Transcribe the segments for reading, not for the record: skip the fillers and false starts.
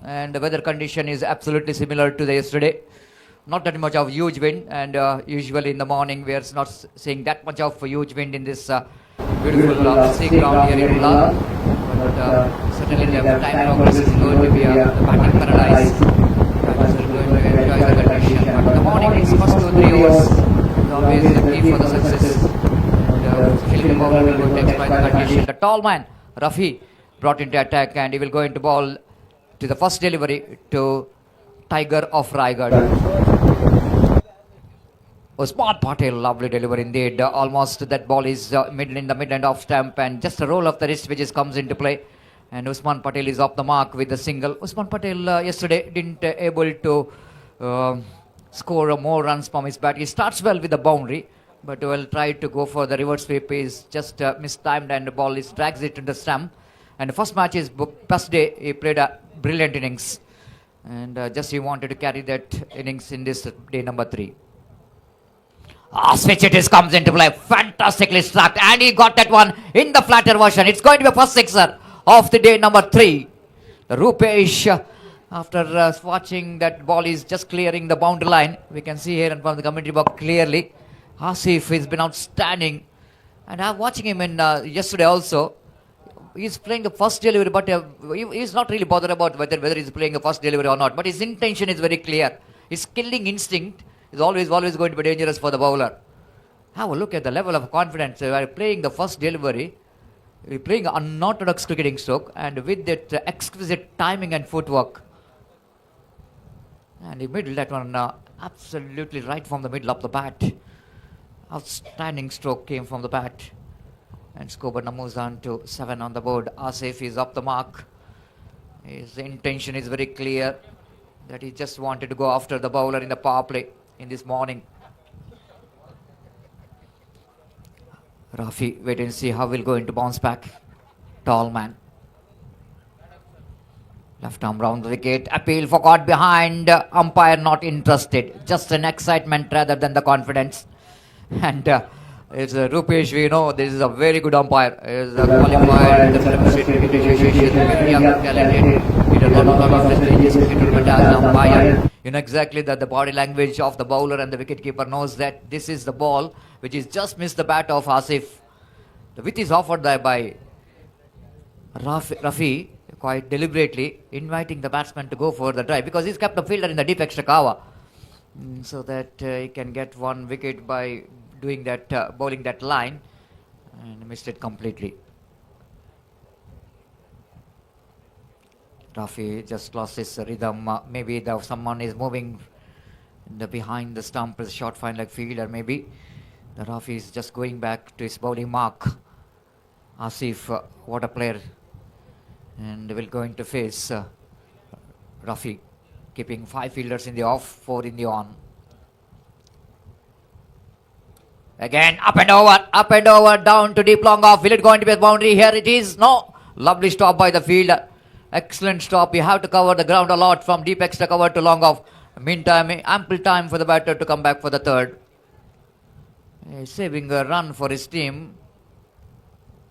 and the weather condition is absolutely similar to the yesterday. Not that much of huge wind, and usually in the morning we are not seeing that much of huge wind in this beautiful sea ground here in Ulla. But certainly the time progress is going to be a batting paradise. Drivers are going to enjoy the condition. But in the morning, it's first 2-3 hours is always the key for the success. And especially the bowler will go to exploit the condition. The tall man, Rafi, brought into attack, and he will go into ball to the first delivery to Tiger of Raigad. Usman Patel, lovely delivery indeed. Almost that ball is in the mid end of stump, and just a roll of the wrist which comes into play. And Usman Patel is off the mark with the single. Usman Patel yesterday didn't able to score more runs from his bat. He starts well with the boundary, but will try to go for the reverse sweep. Is just mistimed, and the ball is drags it into the stump. And the first match is first day. He played a brilliant innings, and just he wanted to carry that innings in this day number 3. Switch it is comes into play. Fantastically struck, and he got that one in the flatter version. It's going to be a first sixer of the day number 3. The Rupesh, after watching that ball is just clearing the boundary line. We can see here in front of the commentary box clearly. Asif has been outstanding, and I'm watching him in yesterday also. He's playing the first delivery, but he's not really bothered about whether he's playing the first delivery or not. But his intention is very clear. His killing instinct is always going to be dangerous for the bowler. Have a look at the level of confidence. While playing the first delivery, playing an unorthodox cricketing stroke, and with that exquisite timing and footwork. And he middled that one absolutely right from the middle of the bat. Outstanding stroke came from the bat. And Skobar moves on to 7 on the board. Asif is up the mark. His intention is very clear, that he just wanted to go after the bowler in the power play in this morning. Rafi, wait and see how we'll go into bounce back. Tall man. Left arm round the wicket. Appeal for caught behind. Umpire not interested. Just an excitement rather than the confidence. And it's Rupesh, we know this is a very good umpire. He is qualified in the Premiership Cricket Association, very young, talented. He did a lot of prestigious cricket tournament as an umpire. You know exactly that the body language of the bowler and the wicketkeeper knows that this is the ball which is just missed the bat of Asif. The width is offered there by Rafi, quite deliberately inviting the batsman to go for the drive, because he's kept the fielder in the deep extra cover, so that he can get one wicket by doing that, bowling that line, and missed it completely. Rafi just lost his rhythm. Maybe someone is moving behind the stump as a short fine leg fielder. Maybe the Rafi is just going back to his bowling mark. Asif, what a player, and will going to face Rafi, keeping 5 fielders in the off, 4 in the on. Again, up and over, down to deep long off. Will it go into the boundary? Here it is. No. Lovely stop by the fielder. Excellent stop. You have to cover the ground a lot from deep extra cover to long off. Meantime, ample time for the batter to come back for the third. He's saving a run for his team.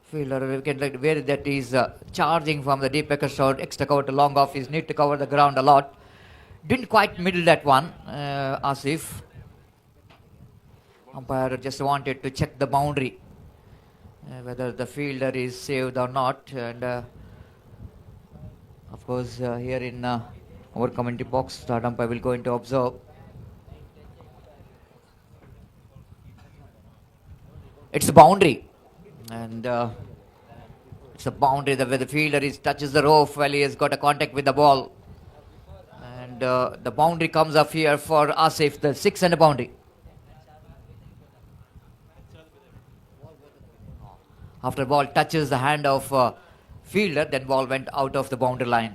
Fielder, we can where that is charging from the deep extra cover to long off. He need to cover the ground a lot. Didn't quite middle that one, Asif. Umpire just wanted to check the boundary, whether the fielder is saved or not. And of course, here in our commentary box, the umpire will go into observe. It's a boundary, and it's a boundary where the fielder touches the rope while he has got a contact with the ball. And the boundary comes up here for Asif, the 6 and a boundary. After ball touches the hand of fielder, then ball went out of the boundary line.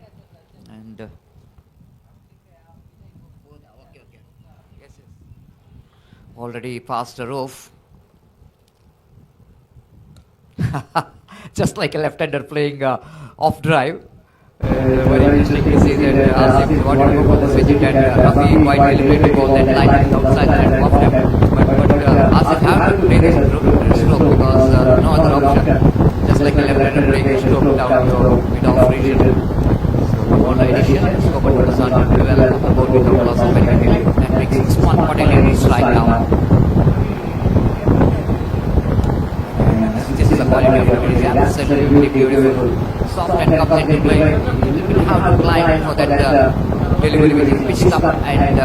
And already past the roof. Just like a left-hander playing off drive. Very interesting to see that Asif wanted to go for the switch it, and Rafi quite deliberately bowled that line outside and off him. But Asif have to play this stroke because no other option. Just like a left-hander playing a stroke down to mid-off region. So ball addition. Scored was on 12 on the board with a loss of very little. That brings Usman Patel in strike now. This is the quality of it. It is absolutely beautiful. Soft and complete play. You will have to climb for that delivery which is pitched up and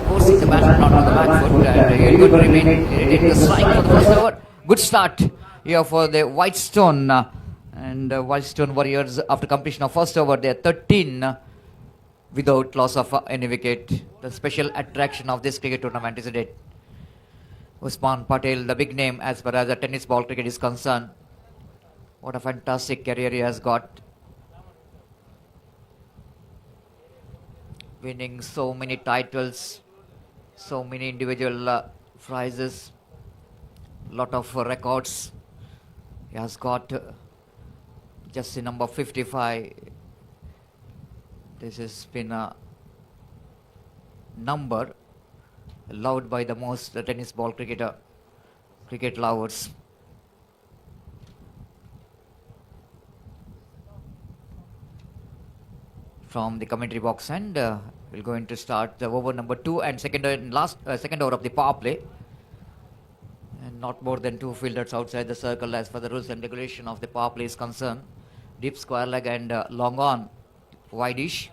forcing the batsman onto the back foot. And he could remain in the strike for the first over. Good start here for the Whitestone. And Whitestone Warriors, after completion of first over, they are 13 without loss of any wicket. The special attraction of this cricket tournament, isn't it? Usman Patel, the big name as far as the tennis ball cricket is concerned. What a fantastic career he has got. Winning so many titles, so many individual prizes, lot of records. He has got jersey number 55. This has been a number loved by the most tennis ball cricket lovers. From the commentary box, and we're going to start the over number 2 and second over of the power play. And not more than 2 fielders outside the circle as for the rules and regulation of the power play is concerned. Deep square leg and long on wide-ish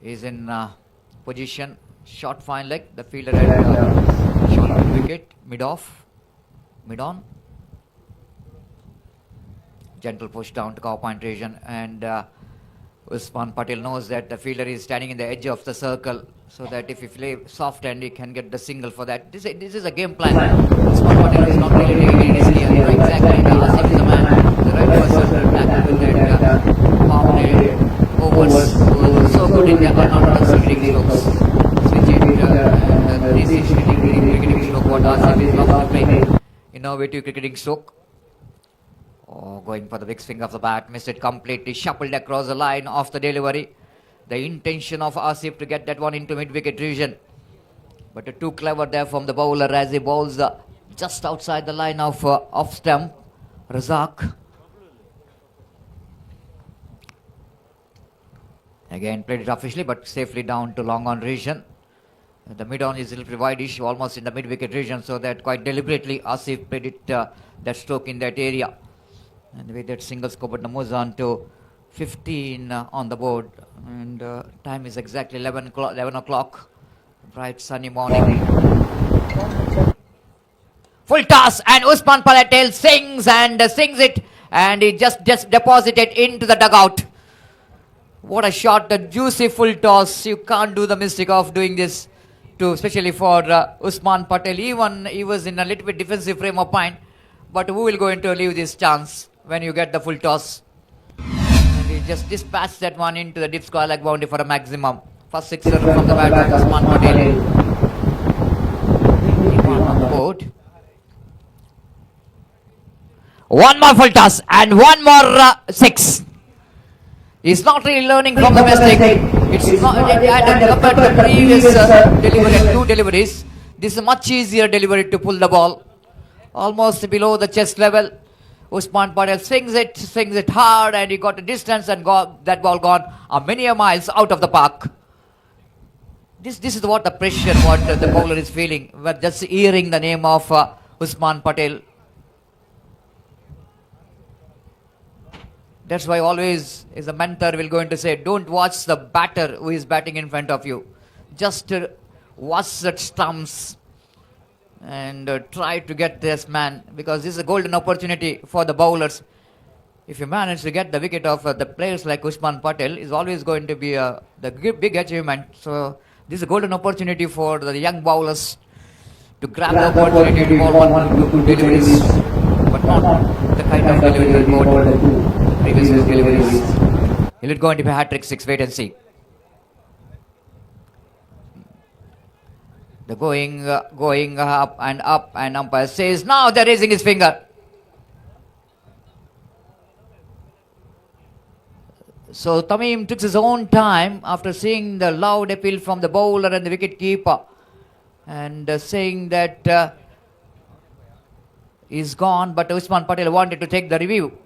is in position. Short fine leg. The fielder had short wicket, mid off, mid on. Gentle push down to cover point region, and Usman Patel knows that the fielder is standing in the edge of the circle, so that if he play soft end, he can get the single for that. This is a game plan. Usman Patel is not really taking it easily. Exactly, Asif is the man, the right person to tackle with that power play overs. So good in the unorthodox cricketing strokes. Switch it and this is cricketing stroke. What Asif is love to play. Innovative cricketing stroke. Oh, going for the big swing of the bat, missed it completely, shuffled across the line of the delivery. The intention of Asif to get that one into mid-wicket region. But too clever there from the bowler as he bowls just outside the line of off stump, Razak. Again played it officially but safely down to long on region. The mid-on is a little wide-ish, almost in the mid-wicket region, so that quite deliberately Asif played it, that stroke in that area. And with that single scored the moves on to 15 on the board. And time is exactly 11 o'clock. Bright sunny morning. Full toss and Usman Patel sings it. And he just deposited into the dugout. What a shot, the juicy full toss. You can't do the mistake of doing this, especially for Usman Patel. Even he was in a little bit defensive frame of mind. But who will going to leave this chance when you get the full toss? And he just dispatched that one into the deep square leg boundary for a maximum. First sixer from the bat of Usman Patel. On the board. One more full toss and one more 6. He's not really learning from the mistake. It's not compared to the previous delivery, 2 deliveries. This is a much easier delivery to pull the ball. Almost below the chest level. Usman Patel swings it hard, and he got a distance and got that ball gone many miles out of the park. This is what the pressure, what the bowler is feeling. We're just hearing the name of Usman Patel. That's why always is a mentor will going to say, don't watch the batter who is batting in front of you. Just watch the stumps and try to get this man, because this is a golden opportunity for the bowlers. If you manage to get the wicket of the players like Usman Patel, is always going to be the big achievement. So this is a golden opportunity for the young bowlers to grab the opportunity to bowl one good deliveries, but not the kind of delivery bowled previous deliveries. Will it going to be a hat-trick 6? Wait and see. The going up, and umpire says, now they're raising his finger. So Tamim took his own time after seeing the loud appeal from the bowler and the wicket keeper, and saying that he's gone, but Usman Patel wanted to take the review.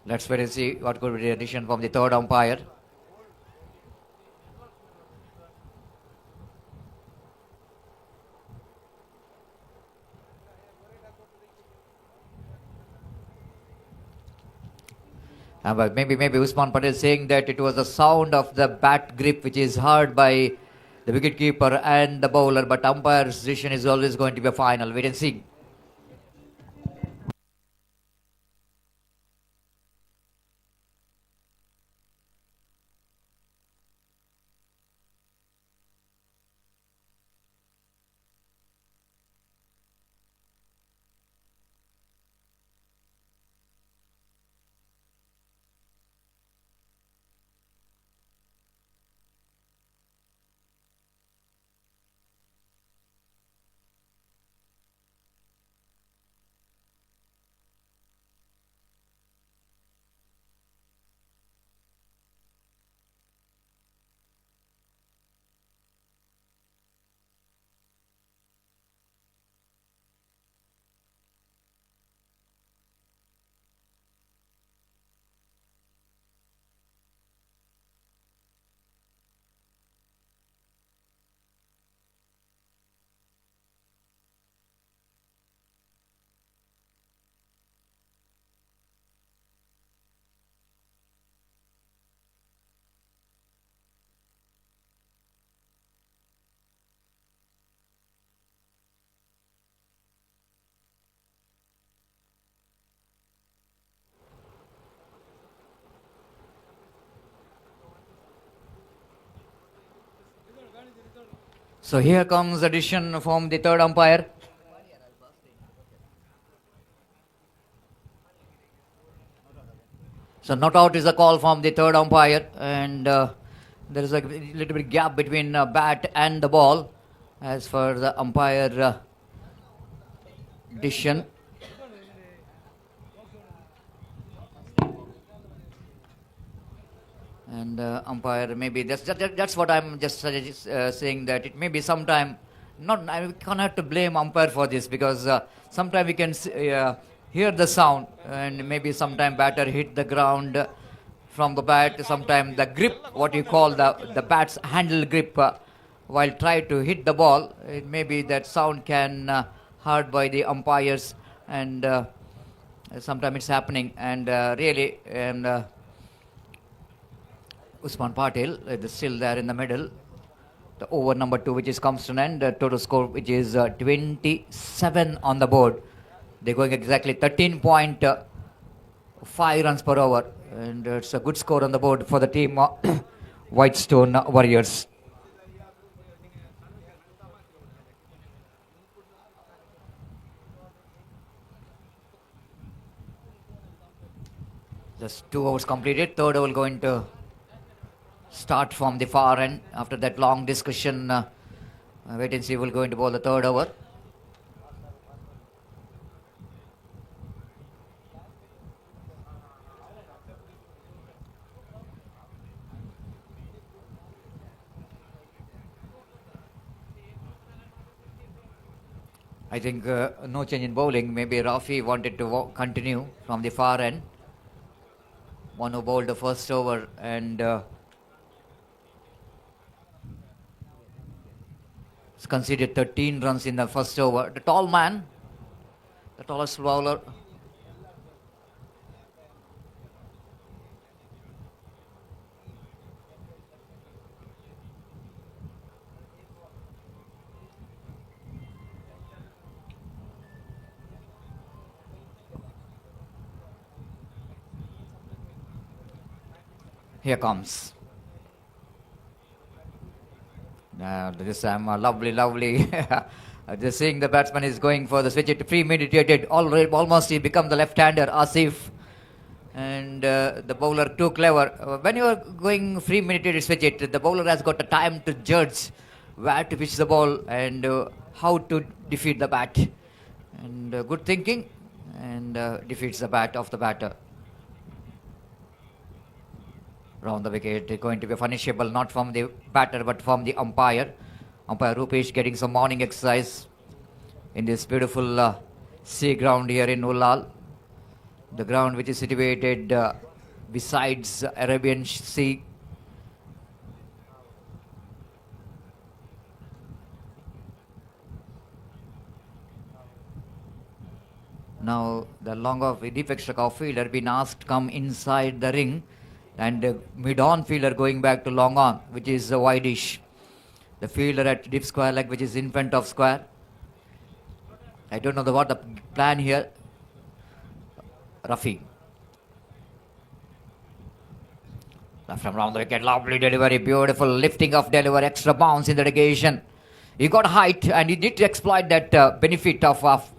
Let's wait and see what could be the decision from the third umpire. But maybe Usman Patel saying that it was the sound of the bat grip which is heard by the wicketkeeper and the bowler, but umpire's decision is always going to be a final. Wait and see. So here comes the decision from the third umpire. So not out is a call from the third umpire, and there is a little bit gap between bat and the ball as for the umpire decision. And umpire, maybe that's what I'm just saying, that it may be sometime not. I can't have to blame umpire for this, because sometime we can hear the sound, and maybe sometime batter hit the ground from the bat. Sometime the grip, what you call the bat's handle grip, while try to hit the ball, it may be that sound can heard by the umpires, and sometime it's happening, and really, and Usman Patel is still there in the middle. The over number 2, which is comes to an end. Total score, which is 27 on the board. They're going exactly 13.5 runs per over, and it's a good score on the board for the team Whitestone Warriors. Just 2 overs completed. Third over going to start from the far end. After that long discussion, wait and see who will go into bowl the third over. I think no change in bowling. Maybe Rafi wanted to continue from the far end. One who bowled the first over, and conceded 13 runs in the first over. The tall man, the tallest bowler. Here comes. This time, lovely. Just seeing the batsman is going for the switch. It premeditated. Almost he become the left-hander, Asif. And the bowler too clever. When you are going premeditated switch it, the bowler has got the time to judge where to pitch the ball and how to defeat the bat. And good thinking, and defeats the bat of the batter. Round the wicket, going to be punishable not from the batter but from the umpire. Umpire Rupesh getting some morning exercise in this beautiful sea ground here in Ullal. The ground which is situated besides Arabian Sea. Now the long off deep extra off fielder been asked to come inside the ring, and mid on fielder going back to long on, which is wideish. The fielder at deep square leg, which is in front of square. I don't know what the plan here. Rafi. From round the wicket, lovely delivery, beautiful lifting of delivery, extra bounce in the negation. He got height and he did exploit that benefit of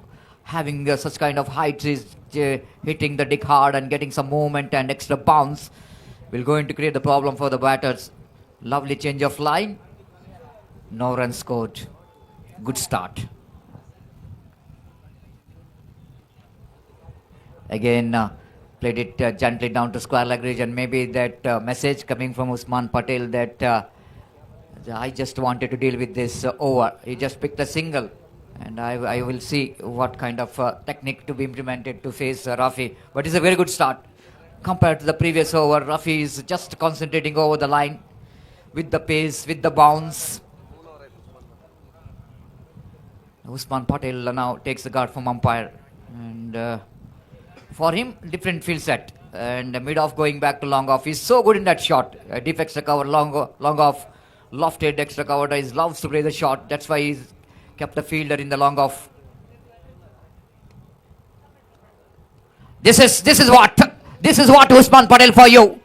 having such kind of height, is hitting the dick hard and getting some movement and extra bounce. Will going to create the problem for the batters. Lovely change of line. No runs scored. Good start. Again, played it gently down to square leg region. Maybe that message coming from Usman Patel that I just wanted to deal with this over. He just picked a single, and I will see what kind of technique to be implemented to face Rafi. But it's a very good start compared to the previous over. Rafi is just concentrating over the line with the pace, with the bounce. Usman Patel now takes the guard from umpire, and for him, different field set, and mid off going back to long off. He's so good in that shot. Deep extra cover, long off, lofted extra cover. He loves to play the shot. That's why he's kept the fielder in the long off. This is what Usman Patel for you.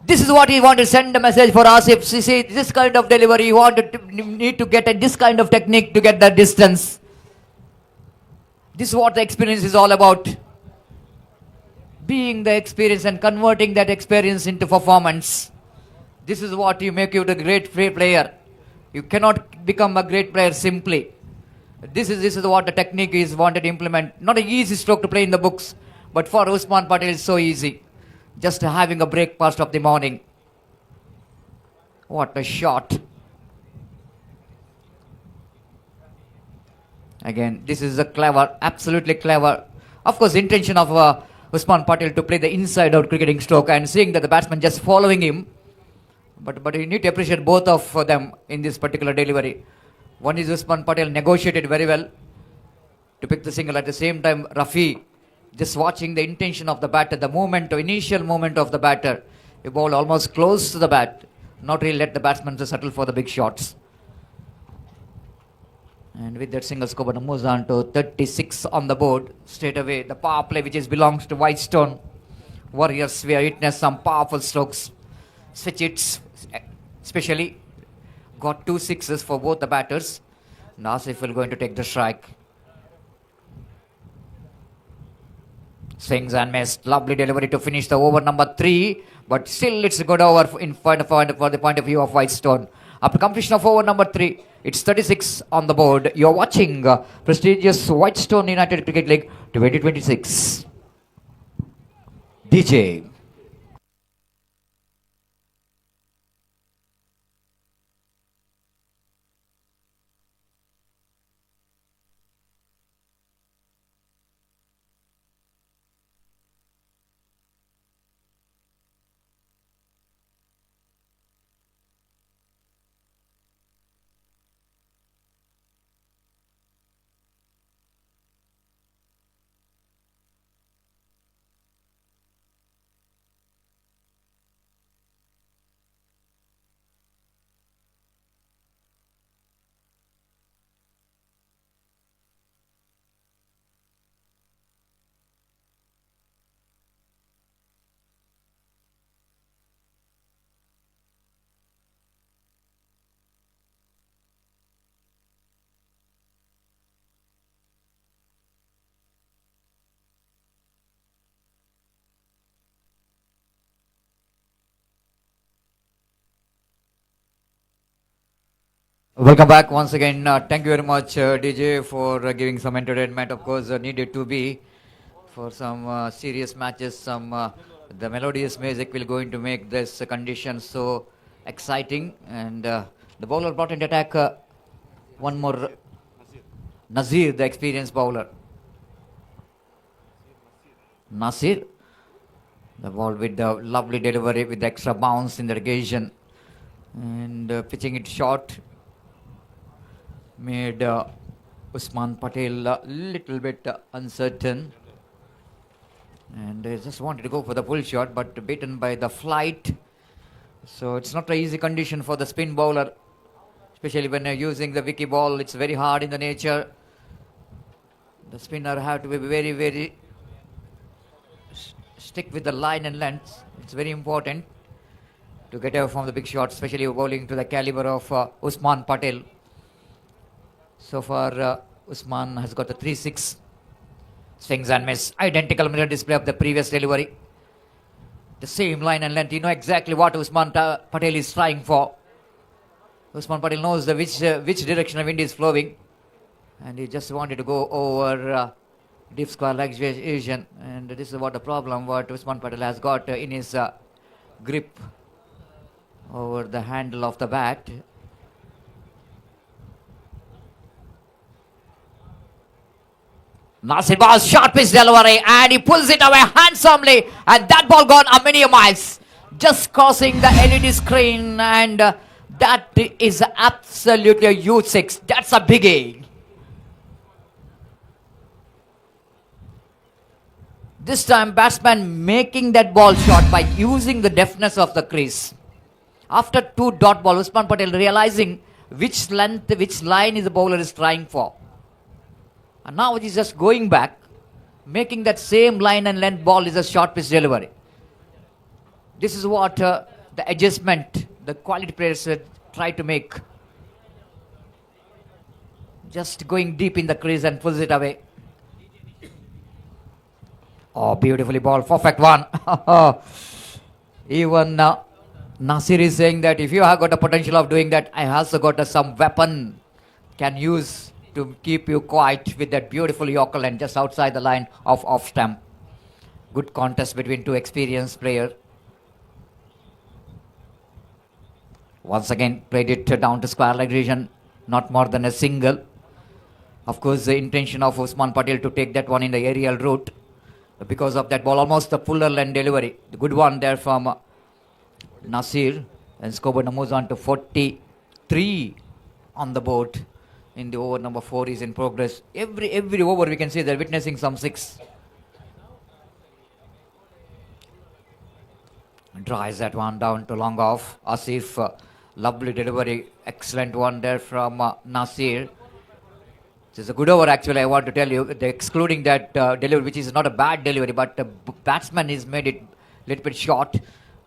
This is what he wanted to send a message for us. If you see this kind of delivery, you need to get this kind of technique to get that distance. This is what the experience is all about. Being the experience and converting that experience into performance. This is what you make you the great player. You cannot become a great player simply. This is what the technique is wanted to implement. Not an easy stroke to play in the books, but for Usman Patel it's so easy. Just having a breakfast of the morning. What a shot. Again, this is a clever, absolutely clever. Of course, intention of Usman Patel to play the inside-out cricketing stroke, and seeing that the batsman just following him. But you need to appreciate both of them in this particular delivery. One is Usman Patel negotiated very well to pick the single. At the same time, Rafi just watching the intention of the batter, the initial movement of the batter. The ball almost close to the bat. Not really let the batsman to settle for the big shots. And with that single score, but moves on to 36 on the board. Straight away, the power play which belongs to Whitestone Warriors. We have witnessed some powerful strokes. Switch hits, especially got 2 sixes for both the batters. Nasif will going to take the strike. Swings and missed. Lovely delivery to finish the over number 3. But still it's a good over for the point of view of Whitestone. After completion of over number 3, it's 36 on the board. You're watching prestigious Whitestone United Cricket League 2026. DJ. Welcome back once again. Thank you very much, DJ, for giving some entertainment. Of course, needed to be for some serious matches. The melodious music will going to make this condition so exciting. And the bowler brought into attack one more. Nazir, the experienced bowler. Nasir. The ball with the lovely delivery with the extra bounce in the occasion. And pitching it short made Usman Patel a little bit uncertain. And just wanted to go for the full shot, but beaten by the flight. So it's not an easy condition for the spin bowler, especially when you're using the wicky ball. It's very hard in the nature. The spinner have to be very, very stick with the line and length. It's very important to get away from the big shots, especially bowling to the caliber of Usman Patel. So far, Usman has got a 3-6. Swings and miss. Identical mirror display of the previous delivery. The same line and length. You know exactly what Usman Patel is trying for. Usman Patel knows which direction the wind is flowing. And he just wanted to go over deep square leg Asian. And this is what the problem what Usman Patel has got in his grip over the handle of the bat. Nasir Baz, short pitch delivery, and he pulls it away handsomely, and that ball gone a many miles, just crossing the LED screen, and that is absolutely a huge six. That's a biggie. This time batsman making that ball short by using the deftness of the crease. After 2 dot ball, Usman Patel realizing which length, which line is the bowler is trying for. And now he's just going back, making that same line and length ball is a short pitch delivery. This is what the adjustment the quality players try to make. Just going deep in the crease and pulls it away. Oh, beautifully ball, perfect one. Even Nasir is saying that if you have got a potential of doing that, I also got some weapon can use to keep you quiet with that beautiful Yorker line just outside the line of off stump. Good contest between two experienced players. Once again played it down to square leg region, not more than a single. Of course, the intention of Usman Patel to take that one in the aerial route. Because of that ball, almost the fuller line delivery. The good one there from Nasir, and scoreboard moves on to 43 on the board. In the over number 4 is in progress. Every over we can see they're witnessing some 6. Drives that one down to long off. Asif, lovely delivery, excellent one there from Nasir. This is a good over actually, I want to tell you, excluding that delivery, which is not a bad delivery, but the batsman has made it a little bit short.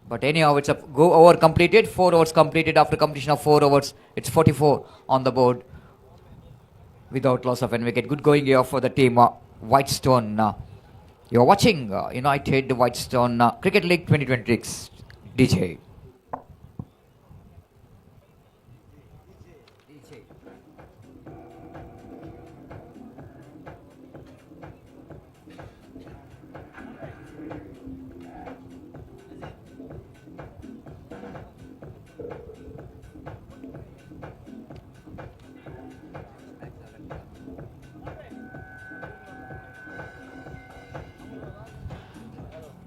But anyhow, it's a go over completed, 4 overs completed after completion of 4 overs. It's 44 on the board without loss of an wicket. Good going here for the team, Whitestone. You're watching United Whitestone Cricket League 2026, DJ.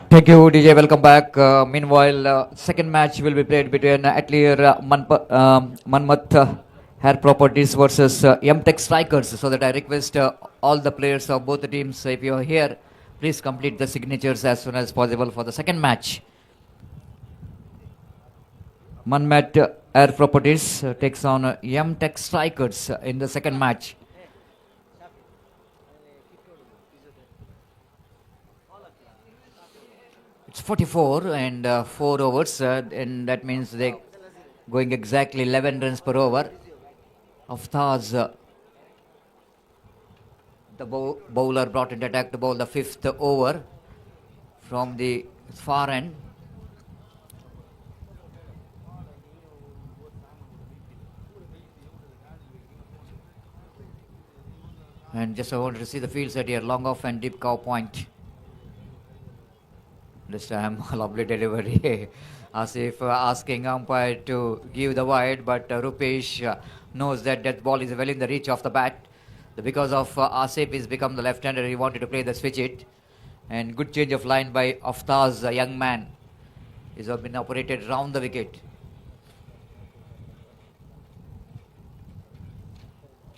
Thank you, DJ. Welcome back. Meanwhile, second match will be played between Atelier Manmat Hair Properties versus M-Tech Strikers. So that I request all the players of both the teams, if you are here, please complete the signatures as soon as possible for the second match. Manmat Hair Properties takes on M-Tech Strikers in the second match. It's 44 and 4 overs, and that means they're going exactly 11 runs per over. Aftaz, the bowler brought into attack to bowl the 5th over from the far end. And just I wanted to see the field set here, long off and deep cow point. This time, lovely delivery. Asif asking umpire to give the wide, but Rupesh knows that that ball is well in the reach of the bat. Because of Asif has become the left-hander, he wanted to play the switch it. And good change of line by Aftaz, a young man. He's been operated round the wicket.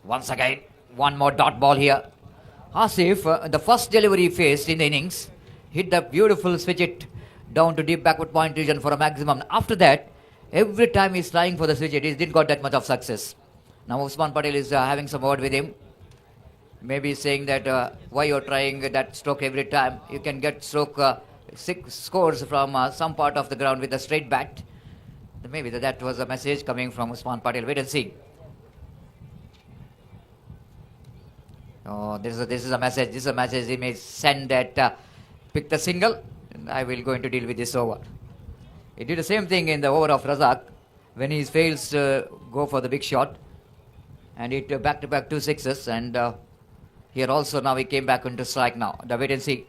Once again, one more dot ball here. Asif, the first delivery he faced in the innings, hit the beautiful switch it down to deep backward point region for a maximum. After that, every time he's trying for the switch it, he didn't got that much of success. Now Usman Patel is having some word with him. Maybe saying that why you're trying that stroke every time. You can get stroke 6 scores from some part of the ground with a straight bat. Maybe that was a message coming from Usman Patel. Wait and see. Oh, this is a message. This is a message he may send that pick the single. And I will going to deal with this over. He did the same thing in the over of Razak when he fails to go for the big shot. And it back-to-back 2 sixes. And here also now he came back into strike now. The wait and see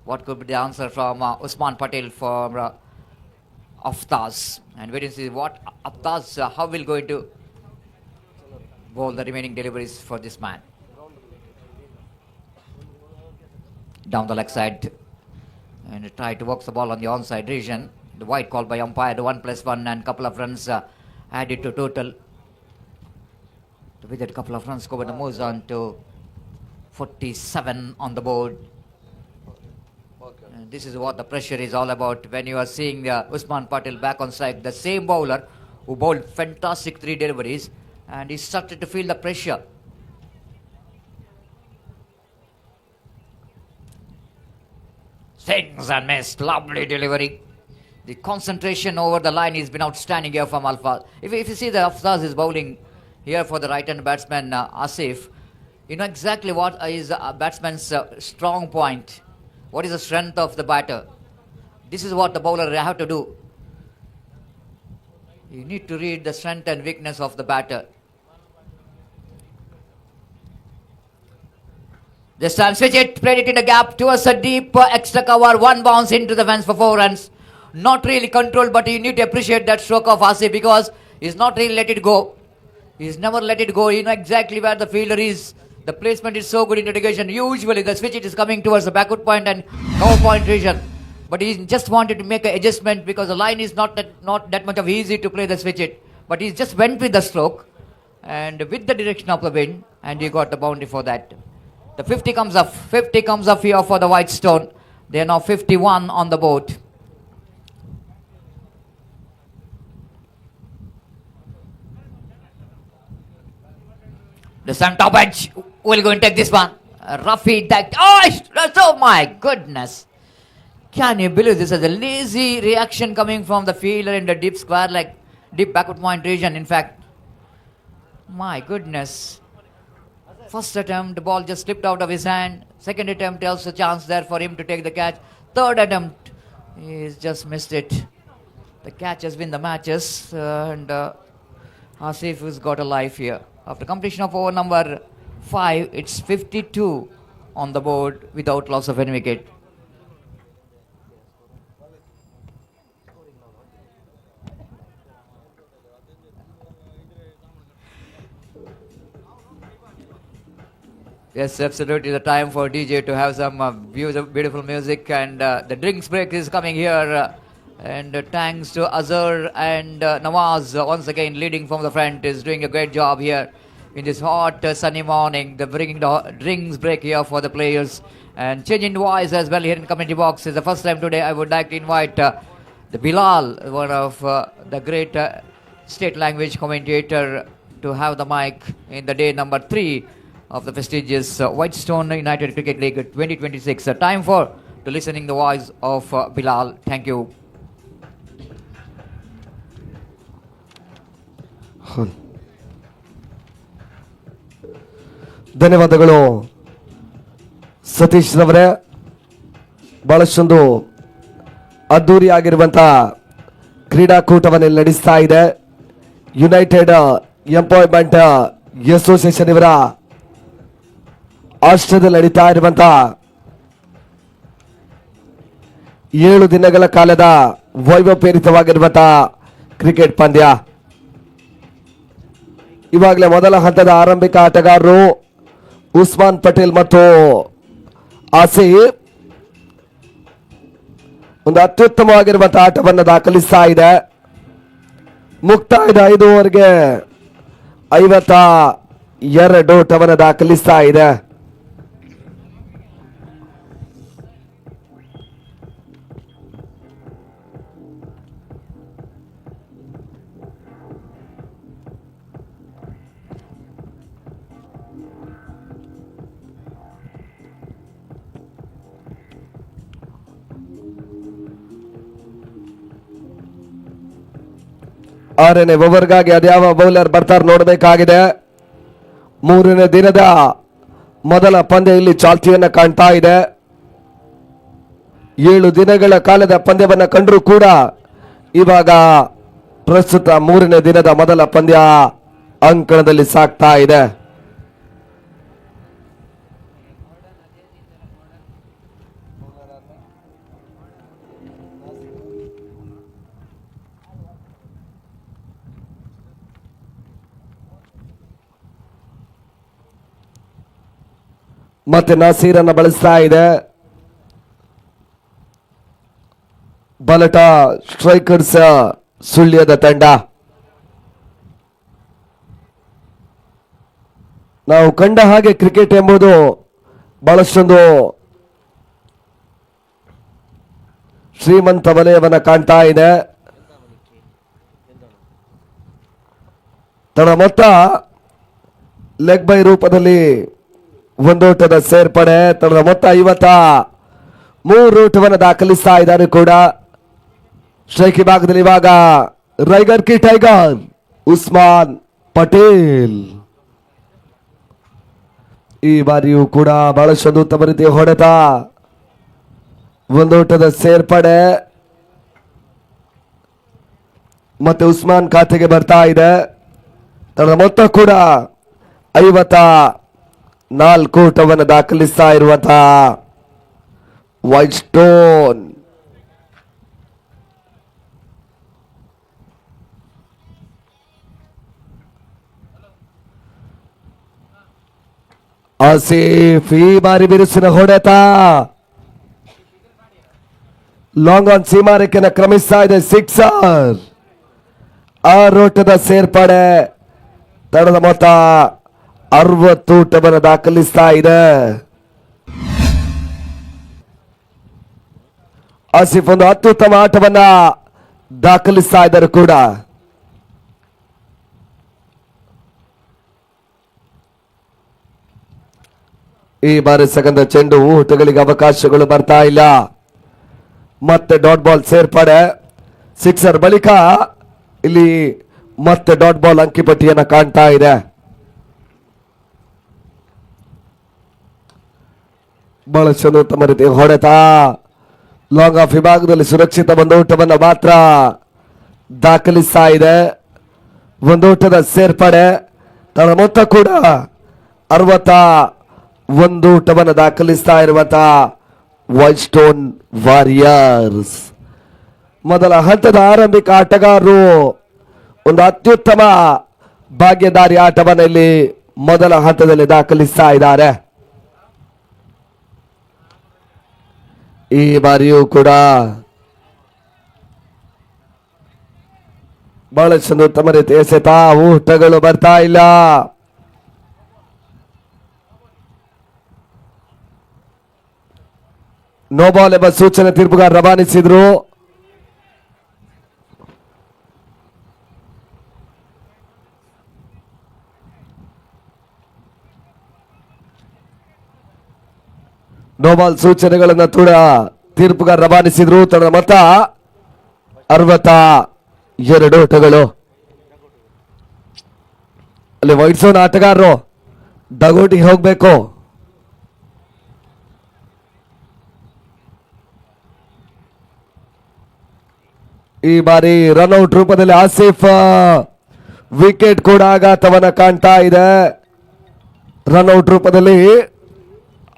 what could be the answer from Usman Patel for Aftaz. And wait and see what Aftaz, how will going to bowl the remaining deliveries for this man. Down the leg side and try to work the ball on the onside region. The wide call by umpire, the 1+1 and couple of runs added to total. With that couple of runs, Koban moves on to 47 on the board. And this is what the pressure is all about when you are seeing Usman Patel back on strike. The same bowler who bowled fantastic 3 deliveries and he started to feel the pressure. Things and missed. Lovely delivery. The concentration over the line has been outstanding here from Alfaz. If you see the Aftaz is bowling here for the right-hand batsman Asif, you know exactly what is a batsman's strong point. What is the strength of the batter? This is what the bowler have to do. You need to read the strength and weakness of the batter. This time switch it, played it in the gap towards a deep extra cover, 1 bounce into the fence for 4 runs. Not really controlled, but you need to appreciate that stroke of Asif because he's not really let it go. He's never let it go. You know exactly where the fielder is. The placement is so good in mitigation. Usually the switch it is coming towards the backward point and no point region. But he just wanted to make an adjustment because the line is not that much of easy to play the switch it. But he just went with the stroke and with the direction of the wind and he got the boundary for that. The 50 comes up. 50 comes up here for the Whitestone. They are now 51 on the board. The sun top edge will go and take this one. Rafi that. Oh my goodness. Can you believe this is a lazy reaction coming from the fielder in the deep square, like deep backward point region, in fact. My goodness. First attempt, the ball just slipped out of his hand. Second attempt, also a chance there for him to take the catch. Third attempt, he's just missed it. The catch has been the matches and Asif has got a life here. After completion of over number 5, it's 52 on the board without loss of any wicket. Yes, absolutely. The time for DJ to have some beautiful music, and the drinks break is coming here. And thanks to Azhar and Nawaz once again leading from the front is doing a great job here in this hot sunny morning. They're bringing the drinks break here for the players and changing voice as well here in community box. It's the first time today. I would like to invite the Bilal, one of the great state language commentator, to have the mic in the day number 3 of the prestigious Whitestone United Cricket League 2026. Time for to listening the voice of Bilal. Thank you. ಧನ್ಯವಾದಗಳು ಸತೀಶ್ ರವರೇ. ಬಹಳಷ್ಟೊಂದು ಅದ್ದೂರಿಯಾಗಿರುವಂತಹ ಕ್ರೀಡಾಕೂಟವನ್ನು ನಡೆಸ್ತಾ ಇದೆ United employment association ಇವರ ಆಶ್ರಯದಲ್ಲಿ ನಡೀತಾ ಇರುವಂತಹ 7 ದಿನಗಳ ಕಾಲದ ವೈಭವಪೇರಿತವಾಗಿರುವಂತಹ ಕ್ರಿಕೆಟ್ ಪಂದ್ಯ. ಇವಾಗಲೇ ಮೊದಲ ಹಂತದ ಆರಂಭಿಕ ಆಟಗಾರರು ಉಸ್ಮಾನ್ ಪಟೇಲ್ ಮತ್ತು ಆಸಿಫ್. ಒಂದು ಅತ್ಯುತ್ತಮವಾಗಿರುವಂತಹ ಆಟವನ್ನು ದಾಖಲಿಸ್ತಾ ಇದೆ. ಮುಕ್ತಾಯದ 5 ಓವರ್ಗೆ 52 ಓಟವನ್ನು ದಾಖಲಿಸ್ತಾ ಇದೆ. ಆರನೇ ಓವರ್ಗಾಗಿ ಅದ್ಯಾವ ಬೌಲರ್ ಬರ್ತಾರೆ ನೋಡಬೇಕಾಗಿದೆ. 3ನೇ ದಿನದ ಮೊದಲ ಪಂದ್ಯ ಇಲ್ಲಿ ಚಾಲ್ತಿಯನ್ನು ಕಾಣ್ತಾ ಇದೆ. 7 ದಿನಗಳ ಕಾಲದ ಪಂದ್ಯವನ್ನು ಕಂಡರೂ ಕೂಡ ಇವಾಗ ಪ್ರಸ್ತುತ 3ನೇ ದಿನದ ಮೊದಲ ಪಂದ್ಯ ಅಂಕಣದಲ್ಲಿ ಸಾಗ್ತಾ ಇದೆ. ಮತ್ತೆ ನಾಸೀರನ್ನು ಬಳಸ್ತಾ ಇದೆ. ಬಲಟ ಸ್ಟ್ರೈಕರ್ಸ್ ಸುಳ್ಯದ ತಂಡ. ನಾವು ಕಂಡ ಹಾಗೆ ಕ್ರಿಕೆಟ್ ಎಂಬುದು ಬಹಳಷ್ಟೊಂದು ಶ್ರೀಮಂತ ವಲಯವನ್ನು ಕಾಣ್ತಾ ಇದೆ. ತನ್ನ ಮೊತ್ತ ಲೆಗ್ ಬೈ ರೂಪದಲ್ಲಿ ಒಂದೋಟದ ಸೇರ್ಪಡೆ. ತನ್ನ ಮೊತ್ತ 53 ಓಟವನ್ನು ದಾಖಲಿಸ್ತಾ ಇದ್ದಾರೆ ಕೂಡ. ಸ್ಟ್ರೈಕ್ ವಿಭಾಗದಲ್ಲಿ ಇವಾಗ ರೈಗರ್ ಕಿ ಟೈಗರ್ ಉಸ್ಮಾನ್ ಪಟೇಲ್ ಈ ಬಾರಿಯೂ ಕೂಡ ಬಹಳಷ್ಟು ಉತ್ತಮ ರೀತಿಯ ಹೊಡೆತ. ಒಂದೋಟದ ಸೇರ್ಪಡೆ ಮತ್ತೆ ಉಸ್ಮಾನ್ ಖಾತೆಗೆ ಬರ್ತಾ ಇದೆ. ತನ್ನ ಮೊತ್ತ ಕೂಡ 54 ಓಟವನ್ನು ದಾಖಲಿಸ್ತಾ ಇರುವಂತಹ ವೈಟ್ ಸ್ಟೋನ್. ಆಸಿಫ್ ಈ ಬಾರಿ ಬಿರುಸಿನ ಹೊಡೆತ. ಲಾಂಗ್ ಆನ್ ಸೀಮಾರೇಖೆಯನ್ನು ಕ್ರಮಿಸ್ತಾ ಇದೆ. 6 ಓಟದ ಸೇರ್ಪಡೆ. ತಡದ ಮೊತ್ತ 60 ಓಟವನ್ನು ದಾಖಲಿಸ್ತಾ ಇದೆ. ಆಸಿಫ್ ಒಂದು ಅತ್ಯುತ್ತಮ ಆಟವನ್ನ ದಾಖಲಿಸ್ತಾ ಇದ್ದಾರೆ ಕೂಡ. ಈ ಬಾರಿ ಸಗಂದ ಚೆಂಡು ಊಟಗಳಿಗೆ ಅವಕಾಶಗಳು ಬರ್ತಾ ಇಲ್ಲ. ಮತ್ತೆ ಡಾಟ್ ಬಾಲ್ ಸೇರ್ಪಡೆ. 6 ಬಳಿಕ ಇಲ್ಲಿ ಮತ್ತೆ ಡಾಟ್ ಬಾಲ್ ಅಂಕಿಪಟ್ಟಿಯನ್ನು ಕಾಣ್ತಾ ಇದೆ. ಬಹಳ ಚಂದ ಉತ್ತಮ ರೀತಿ ಹೊಡೆತ. ಲಾಂಗ್ ಆಫ್ ವಿಭಾಗದಲ್ಲಿ ಸುರಕ್ಷಿತ ಒಂದೋಟವನ್ನು ಮಾತ್ರ ದಾಖಲಿಸ್ತಾ ಇದೆ. ಒಂದೋಟದ ಸೇರ್ಪಡೆ. ತನ್ನ ಮೊತ್ತ ಕೂಡ 61 ಓಟವನ್ನು ದಾಖಲಿಸ್ತಾ ಇರುವಂತಹ ವೈಟ್ ಸ್ಟೋನ್ ವಾರಿಯರ್ಸ್. ಮೊದಲ ಹಂತದ ಆರಂಭಿಕ ಆಟಗಾರರು ಒಂದು ಅತ್ಯುತ್ತಮ ಭಾಗ್ಯದಾರಿ ಆಟವನ್ನು ಇಲ್ಲಿ ಮೊದಲ ಹಂತದಲ್ಲಿ ದಾಖಲಿಸ್ತಾ ಇದ್ದಾರೆ. ಈ ಬಾರಿಯೂ ಕೂಡ ಬಹಳ ಚಂದ ಉತ್ತಮ ರೀತಿ ಎಸೆತ. ಊಟಗಳು ಬರ್ತಾ ಇಲ್ಲ. ನೋ ಬಾಲ್ ಎಂಬ ಸೂಚನೆ ತೀರ್ಪುಗಾರ ರವಾನಿಸಿದ್ರು. ನೋ ಬಾಲ್ ಸೂಚನೆಗಳನ್ನು ಕೂಡ ತೀರ್ಪುಗಾರ ರವಾನಿಸಿದ್ರು. ತನ್ನ ಮೊತ್ತ 62 ಓಟಗಳು. ಅಲ್ಲಿ ವೈಟ್ ಝೋನ್ ಆಟಗಾರರು ದಗೋಟಿಗೆ ಹೋಗ್ಬೇಕು. ಈ ಬಾರಿ ರನ್ಔಟ್ ರೂಪದಲ್ಲಿ ಆಸಿಫ್ ವಿಕೆಟ್ ಕೂಡ ಆಘಾತವನ್ನ ಕಾಣ್ತಾ ಇದೆ. ರನ್ಔಟ್ ರೂಪದಲ್ಲಿ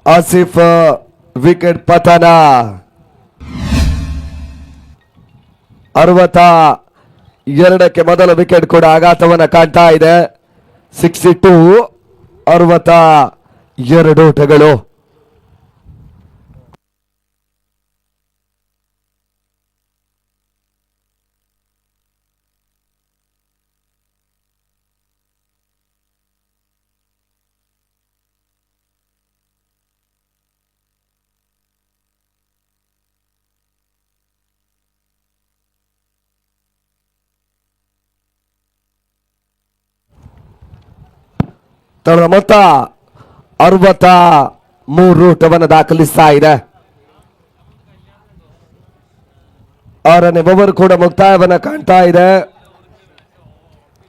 ಆಸಿಫ್ ವಿಕೆಟ್ ಪತನ. 62ಕ್ಕೆ ಮೊದಲ ವಿಕೆಟ್ ಕೂಡ ಆಘಾತವನ್ನ ಕಾಣ್ತಾ ಇದೆ. 62 62 ಓಟಗಳು. ತನ್ನ ಮೊತ್ತ 63 ಓಟವನ್ನು ದಾಖಲಿಸ್ತಾ ಇದೆ. 6ನೇ ಓವರ್ ಕೂಡ ಮುಕ್ತಾಯವನ್ನು ಕಾಣ್ತಾ ಇದೆ.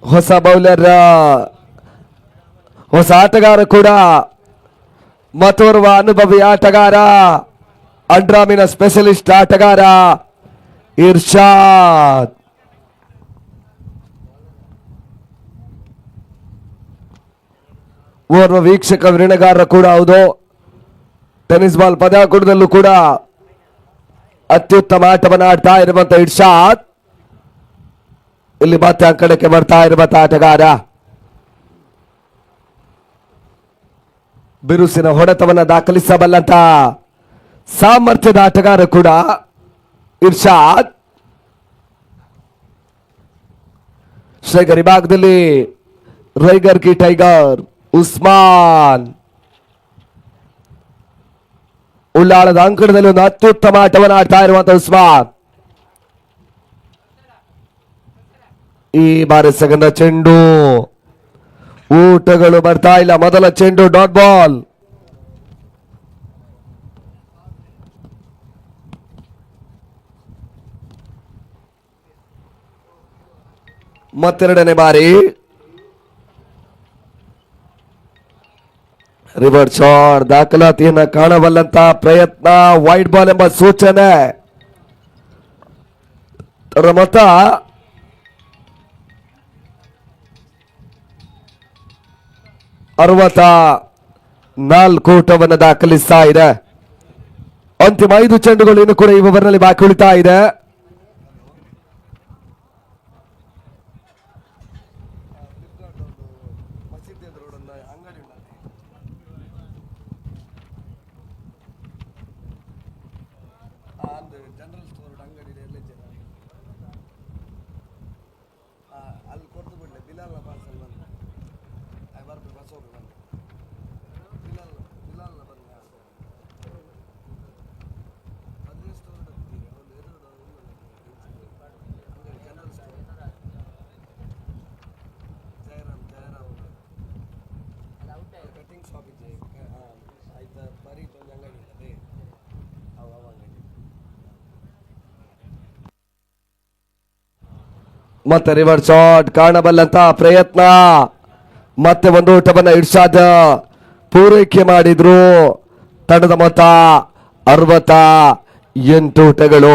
ಹೊಸ ಬೌಲರ್, ಹೊಸ ಆಟಗಾರ ಕೂಡ ಮತ್ತೋರ್ವ ಅನುಭವಿ ಆಟಗಾರ, ಅಂಡ್ರಾಮಿನ ಸ್ಪೆಷಲಿಸ್ಟ್ ಆಟಗಾರ ಇರ್ಷಾದ್. ಓರ್ವ ವೀಕ್ಷಕ ವಿರಣಗಾರ ಕೂಡ ಹೌದು. ಟೆನ್ನಿಸ್ ಬಾಲ್ ಪಂದ್ಯಾಕೂಟದಲ್ಲೂ ಕೂಡ ಅತ್ಯುತ್ತಮ ಆಟವನ್ನು ಆಡ್ತಾ ಇರುವಂತ ಇರ್ಷಾದ್ ಇಲ್ಲಿ ಮತ್ತೆ ಅಂಕಣಕ್ಕೆ ಬರ್ತಾ ಇರುವಂತ ಆಟಗಾರ. ಬಿರುಸಿನ ಹೊಡೆತವನ್ನು ದಾಖಲಿಸಬಲ್ಲಂತ ಸಾಮರ್ಥ್ಯದ ಆಟಗಾರ ಕೂಡ ಇರ್ಷಾದ್. ಶ್ರೀಗರಿ ಭಾಗದಲ್ಲಿ ರೈಗರ್ ಕಿ ಟೈಗರ್ ಉಸ್ಮಾನ್ ಉಳ್ಳಾಳದ ಅಂಕಣದಲ್ಲಿ ಒಂದು ಅತ್ಯುತ್ತಮ ಆಟವನ್ನು ಆಡ್ತಾ ಇರುವಂತಹ ಉಸ್ಮಾನ್. ಈ ಬಾರಿ ಸೆಕೆಂಡ್ ಚೆಂಡು, ಊಟಗಳು ಬರ್ತಾ ಇಲ್ಲ. ಮೊದಲ ಚೆಂಡು ಡಾಟ್ ಬಾಲ್. ಮತ್ತೆರಡನೇ ಬಾರಿ ರಿವರ್ಸ್ ಶಾಟ್, ದಾಖಲಾತಿಯನ್ನ ಕಾಣಬಲ್ಲಂತ ಪ್ರಯತ್ನ, ವೈಟ್ ಬಾಲ್ ಎಂಬ ಸೂಚನೆ. ಮೊತ್ತ 64 ಓಟವನ್ನು ದಾಖಲಿಸ್ತಾ ಇದೆ. ಅಂತಿಮ 5 ಚೆಂಡುಗಳು ಇನ್ನು ಕೂಡ ಈ ಓವರ್ನಲ್ಲಿ ಬಾಕಿ ಉಳಿತಾ ಇದೆ. ಮತ್ತೆ ರಿವರ್ಸ್ ಶಾಟ್ ಕಾಣಬಲ್ಲಂತ ಪ್ರಯತ್ನ, ಮತ್ತೆ ಒಂದು ಓಟವನ್ನು ಇರ್ಷಾದ್ ಪೂರೈಕೆ ಮಾಡಿದ್ರು. ತಂಡದ ಮೊತ್ತ 68 ಓಟಗಳು,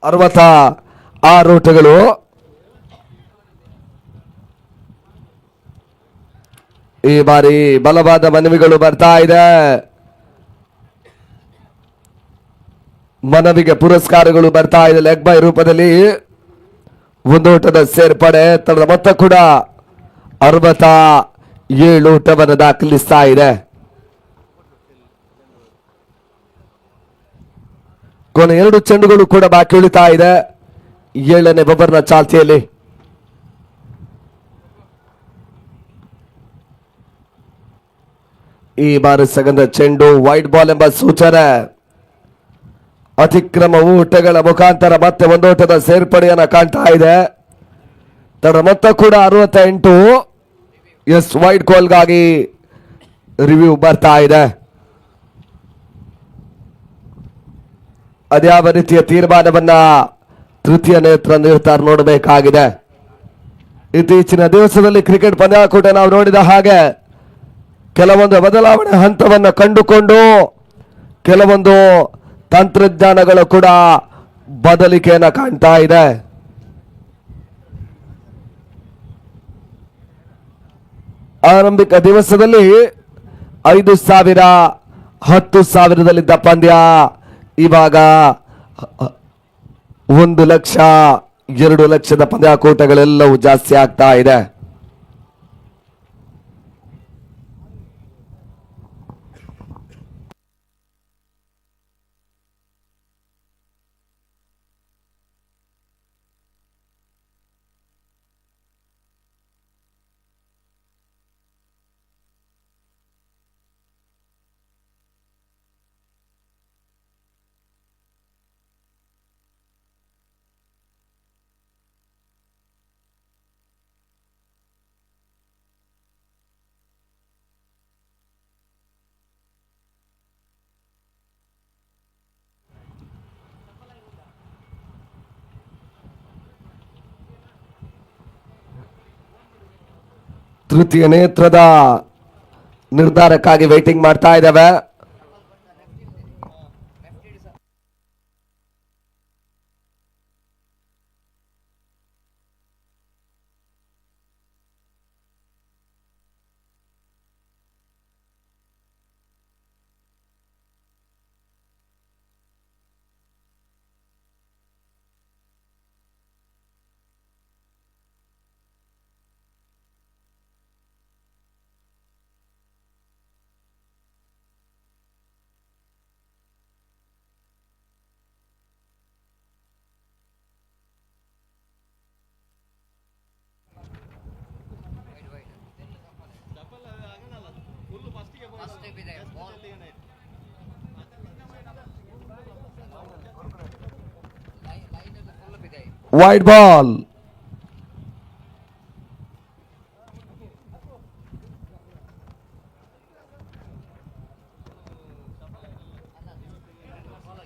66 ಓಟಗಳು. ಈ ಬಾರಿ ಬಲವಾದ ಮನವಿಗಳು ಬರ್ತಾ ಇದೆ. ಮನವಿಗೆ ಪುರಸ್ಕಾರಗಳು ಬರ್ತಾ ಇದೆ ಲೆಗ್ ಬೈ ರೂಪದಲ್ಲಿ. ಒಂದು ಓಟದ ಸೇರ್ಪಡೆ. ತಂಡದ ಮೊತ್ತ ಕೂಡ 67 ಓಟವನ್ನು ದಾಖಲಿಸ್ತಾ ಇದೆ. ಕೊನೆ 2 ಚೆಂಡುಗಳು ಕೂಡ ಬಾಕಿ ಉಳಿತಾ ಇದೆ 7ನೇ ಓವರ್ನ ಚಾಲ್ತಿಯಲ್ಲಿ. ಈ ಬಾರಿ ಸೆಕೆಂಡ್ ಚೆಂಡು, ವೈಟ್ ಬಾಲ್ ಎಂಬ ಸೂಚನೆ. ಅತಿಕ್ರಮ ಊಟಗಳ ಮುಖಾಂತರ ಮತ್ತೆ ಒಂದು ಓಟದ ಸೇರ್ಪಡೆಯನ್ನ ಕಾಣ್ತಾ ಇದೆ. ತಡ ಮೊತ್ತ ಕೂಡ 68. ಎಸ್, ವೈಟ್ ಗೋಲ್ಗಾಗಿ ರಿವ್ಯೂ ಬರ್ತಾ ಇದೆ. ಅದ್ಯಾವ ರೀತಿಯ ತೀರ್ಮಾನವನ್ನ ತೃತೀಯ ನೇತ್ರ ನೀಡ್ತಾರೆ ನೋಡಬೇಕಾಗಿದೆ. ಇತ್ತೀಚಿನ ದಿವಸದಲ್ಲಿ ಕ್ರಿಕೆಟ್ ಪಂದ್ಯಾಕೂಟ ನಾವು ನೋಡಿದ ಹಾಗೆ ಕೆಲವೊಂದು ಬದಲಾವಣೆ ಹಂತವನ್ನು ಕಂಡುಕೊಂಡು ಕೆಲವೊಂದು ತಂತ್ರಜ್ಞಾನಗಳು ಕೂಡ ಬದಲಿಕೆಯನ್ನು ಕಾಣ್ತಾ ಇದೆ. ಆರಂಭಿಕ ದಿವಸದಲ್ಲಿ 5,000, 10,000ದಲ್ಲಿದ್ದ ಪಂದ್ಯ ಇವಾಗ 1 ಲಕ್ಷ, 2 ಲಕ್ಷದ ಪಂದ್ಯಾಕೂಟಗಳೆಲ್ಲವೂ ಜಾಸ್ತಿ ಆಗ್ತಾ ಇದೆ. ತೃತೀಯ ನೇತ್ರದ ನಿರ್ಧಾರಕ್ಕಾಗಿ ವೇಟಿಂಗ್ ಮಾಡ್ತಾ ಇದ್ದಾವೆ. Wide ball.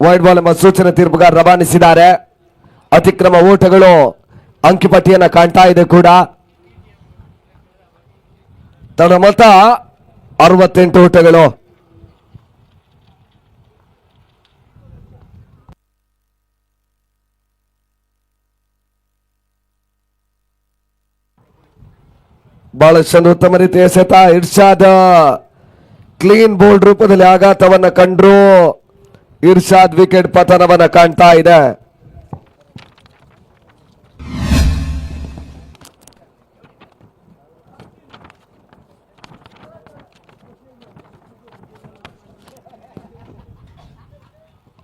ವೈಡ್ ಬಾಲ್ ಎಂಬ ಸೂಚನೆ ತೀರ್ಪುಗಾರ ರವಾನಿಸಿದ್ದಾರೆ. ಅತಿಕ್ರಮ ಓಟಗಳು ಅಂಕಿಪಟ್ಟಿಯನ್ನ ಕಾಣ್ತಾ ಇದೆ ಕೂಡ. ತನ್ನ ಮೊತ್ತ 68 ಓಟಗಳು. ಬಹಳಷ್ಟು ಉತ್ತಮ ರೀತಿಯ ಎಸೆತ. ಇರ್ಷಾದ್ ಕ್ಲೀನ್ ಬೋಲ್ಡ್ ರೂಪದಲ್ಲಿ ಆಘಾತವನ್ನ ಕಂಡ್ರು. ಇರ್ಷಾದ್ ವಿಕೆಟ್ ಪತನವನ್ನ ಕಾಣ್ತಾ ಇದೆ.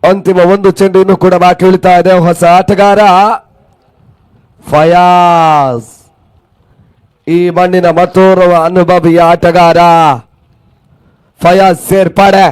ಅಂತಿಮ ಒಂದು ಚೆಂಡು ಇನ್ನೂ ಕೂಡ ಬಾಕಿ ಉಳಿತಾ ಇದೆ. ಹೊಸ ಆಟಗಾರ ಫಯಾಜ್, ಈ ಮಣ್ಣಿನ ಮತ್ತೋರ್ವ ಅನುಭವಿ ಆಟಗಾರ ಫಯಾಜ್ ಸೇರ್ಪಡೆ.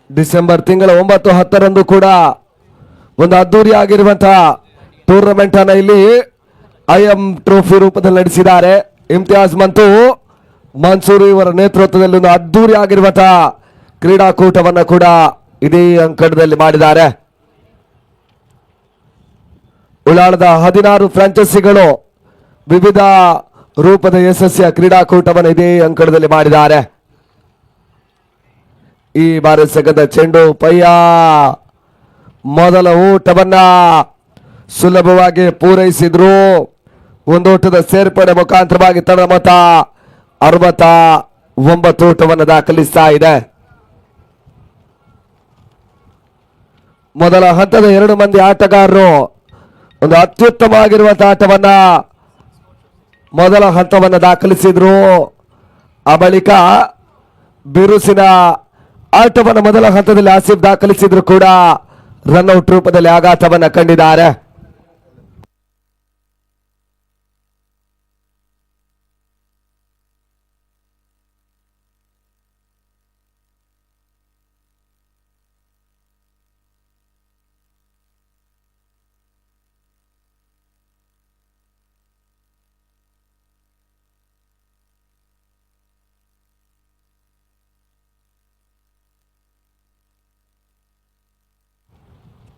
ಡಿಸೆಂಬರ್ ತಿಂಗಳ 9, 10ರಂದು ಕೂಡ ಒಂದು ಅದ್ದೂರಿ ಆಗಿರುವಂತಹ ಟೂರ್ನಮೆಂಟ್ ಅನ್ನ ಇಲ್ಲಿ ಐಎಂ ಟ್ರೋಫಿ ರೂಪದಲ್ಲಿ ನಡೆಸಿದ್ದಾರೆ. ಇಮ್ತಿಯಾಜ್ ಮತ್ತು ಮನ್ಸೂರ್ ಇವರ ನೇತೃತ್ವದಲ್ಲಿ ಒಂದು ಅದ್ದೂರಿ ಆಗಿರುವಂತಹ ಕ್ರೀಡಾಕೂಟವನ್ನು ಕೂಡ ಇದೇ ಅಂಕಣದಲ್ಲಿ ಮಾಡಿದ್ದಾರೆ. ಉಳ್ಳಾಳದ 16 ಫ್ರಾಂಚೈಸಿಗಳು ವಿವಿಧ ರೂಪದ ಯಶಸ್ವಿಯ ಕ್ರೀಡಾಕೂಟವನ್ನು ಇದೇ ಅಂಕಣದಲ್ಲಿ ಮಾಡಿದ್ದಾರೆ. ಈ ಬಾರಿ ಸೆಗದ ಚೆಂಡು ಪಯ್ಯ ಮೊದಲ ಓಟವನ್ನ ಸುಲಭವಾಗಿ ಪೂರೈಸಿದ್ರು. ಒಂದು ಓಟದ ಸೇರ್ಪಡೆ ಮುಖಾಂತರವಾಗಿ ತನ್ನ ಮೊತ್ತ 69 ಓಟವನ್ನು ದಾಖಲಿಸ್ತಾ ಇದೆ. ಮೊದಲ ಹಂತದ 2 ಮಂದಿ ಆಟಗಾರರು ಒಂದು ಅತ್ಯುತ್ತಮವಾಗಿರುವಂತಹ ಆಟವನ್ನ ಮೊದಲ ಹಂತವನ್ನು ದಾಖಲಿಸಿದ್ರು. ಆ ಬಳಿಕ ಬಿರುಸಿನ ಆಟವನ್ನು ಮೊದಲ ಹಂತದಲ್ಲಿ ಆಸಿಫ್ ದಾಖಲಿಸಿದ್ರು ಕೂಡ ರನ್ಔಟ್ ರೂಪದಲ್ಲಿ ಆಘಾತವನ್ನು ಕಂಡಿದ್ದಾರೆ.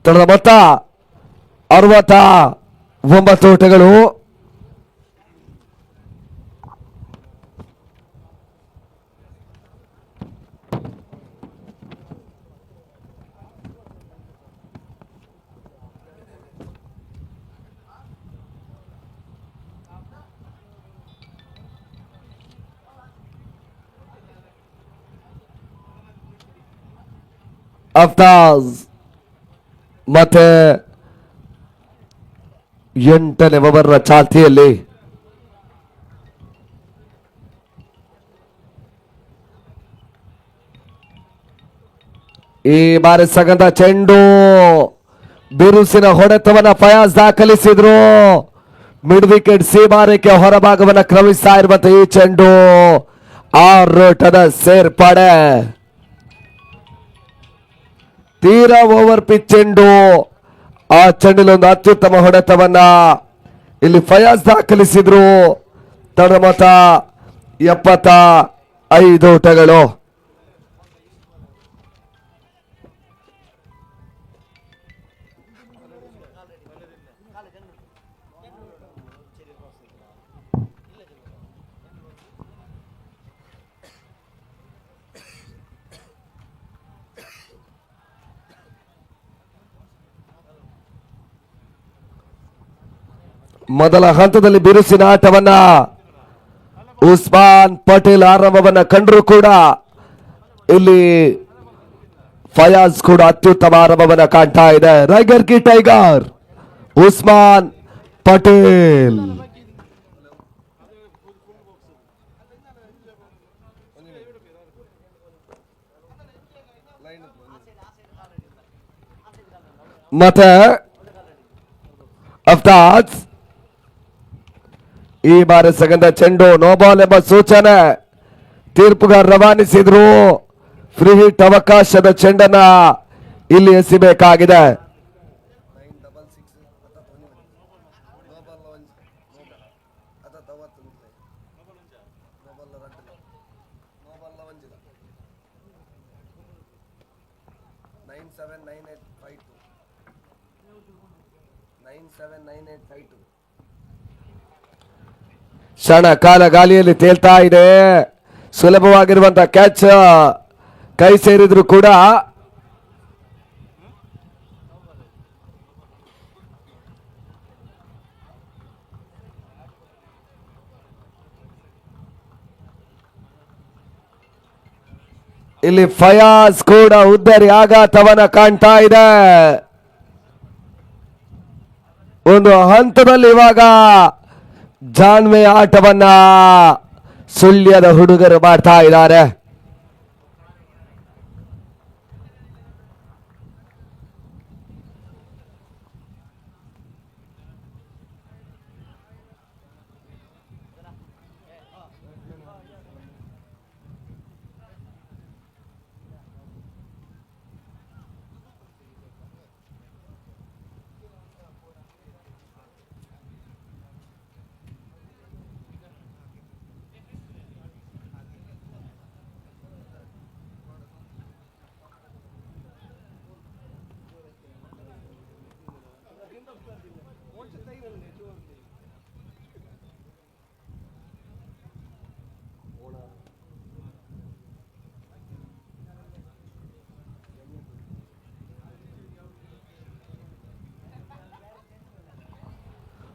ತಂಡದ ಮೊತ್ತ 69 ಓಟಗಳು. ಅಫ್ತಾಜ್ ಮತ್ತೆ 8ನೇ ಓವರ್ ಚಾಲ್ತಿಯಲ್ಲಿ ಈ ಬಾರಿ ಸಗದ ಚೆಂಡು ಬಿರುಸಿನ ಹೊಡೆತವನ್ನ ಫಯಾಜ್ ದಾಖಲಿಸಿದ್ರು. ಮಿಡ್ ವಿಕೆಟ್ ಸೀಮಾರೇಖೆ ಹೊರಭಾಗವನ್ನ ಕ್ರಮಿಸ್ತಾ ಇರುವಂತಹ ಈ ಚೆಂಡು 6 ಓಟದ ಸೇರ್ಪಡೆ. ತೀರಾ ಓವರ್ ಪಿಚ್ ಚೆಂಡು. ಆ ಚೆಂಡಿನ ಒಂದು ಅತ್ಯುತ್ತಮ ಹೊಡೆತವನ್ನ ಇಲ್ಲಿ ಫಯಾಜ್ ದಾಖಲಿಸಿದ್ರು. ತಡ ಮೊತ್ತ 75 ಓಟಗಳು. ಮೊದಲ ಹಂತದಲ್ಲಿ ಬಿರುಸಿನ ಆಟವನ್ನ ಉಸ್ಮಾನ್ ಪಟೇಲ್ ಆರಂಭವನ್ನ ಕಂಡರೂ ಕೂಡ ಇಲ್ಲಿ ಫಯಾಜ್ ಕೂಡ ಅತ್ಯುತ್ತಮ ಆರಂಭವನ್ನ ಕಾಣ್ತಾ ಇದೆ. ರೈಗರ್ ಕಿ ಟೈಗರ್ ಉಸ್ಮಾನ್ ಪಟೇಲ್. ಮತ್ತೆ ಅಫ್ತಾಜ್ ಈ ಬಾರಿ ಸಗಂದ ಚೆಂಡು ನೋ ಬಾಲ್ ಎಂಬ ಸೂಚನೆ ತೀರ್ಪುಗಾರ ರವಾನಿಸಿದ್ರು. ಫ್ರೀ ಹಿಟ್ ಅವಕಾಶದ ಚೆಂಡನ್ನ ಇಲ್ಲಿ ಎಸಿಬೇಕಾಗಿದೆ. ಕ್ಷಣ ಕಾಲ ಗಾಳಿಯಲ್ಲಿ ತೇಲ್ತಾ ಇದೆ. ಸುಲಭವಾಗಿರುವಂತಹ ಕ್ಯಾಚ್ ಕೈ ಸೇರಿದ್ರು ಕೂಡ ಇಲ್ಲಿ ಫಯಾಜ್ ಕೂಡ ಉದ್ದರಿ ಆಘಾತವನ್ನ ಕಾಣ್ತಾ ಇದೆ. ಒಂದು ಹಂತದಲ್ಲಿ ಇವಾಗ ಜಾನ್ವೆ ಆಟವನ್ನ ಸುಳ್ಯದ ಹುಡುಗರು ಮಾಡ್ತಾ ಇದ್ದಾರೆ.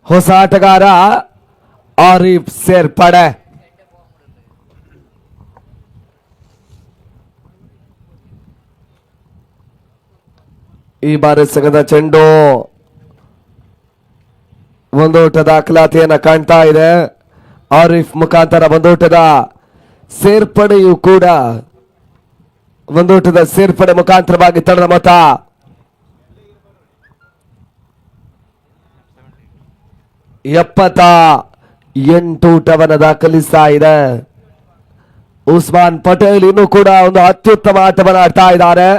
ಹೊಸ ಆಟಗಾರ ಆರಿಫ್ ಸೇರ್ಪಡೆ. ಈ ಬಾರಿ ಸಗದ ಚೆಂಡು ಒಂದೋಟ ದಾಖಲಾತಿಯನ್ನ ಕಾಣ್ತಾ ಇದೆ. ಆರಿಫ್ ಮುಖಾಂತರ ಒಂದೋಟದ ಸೇರ್ಪಡೆಯೂ ಕೂಡ ಒಂದೋಟದ ಸೇರ್ಪಡೆ ಮುಖಾಂತರವಾಗಿ ತಂಡದ ಮೊತ್ತ 78 ಊಟವನ್ನು ದಾಖಲಿಸ್ತಾ ಇದೆ. ಉಸ್ಮಾನ್ ಪಟೇಲ್ ಇನ್ನೂ ಕೂಡ ಒಂದು ಅತ್ಯುತ್ತಮ ಆಟವನ್ನು ಆಡ್ತಾ ಇದ್ದಾರೆ.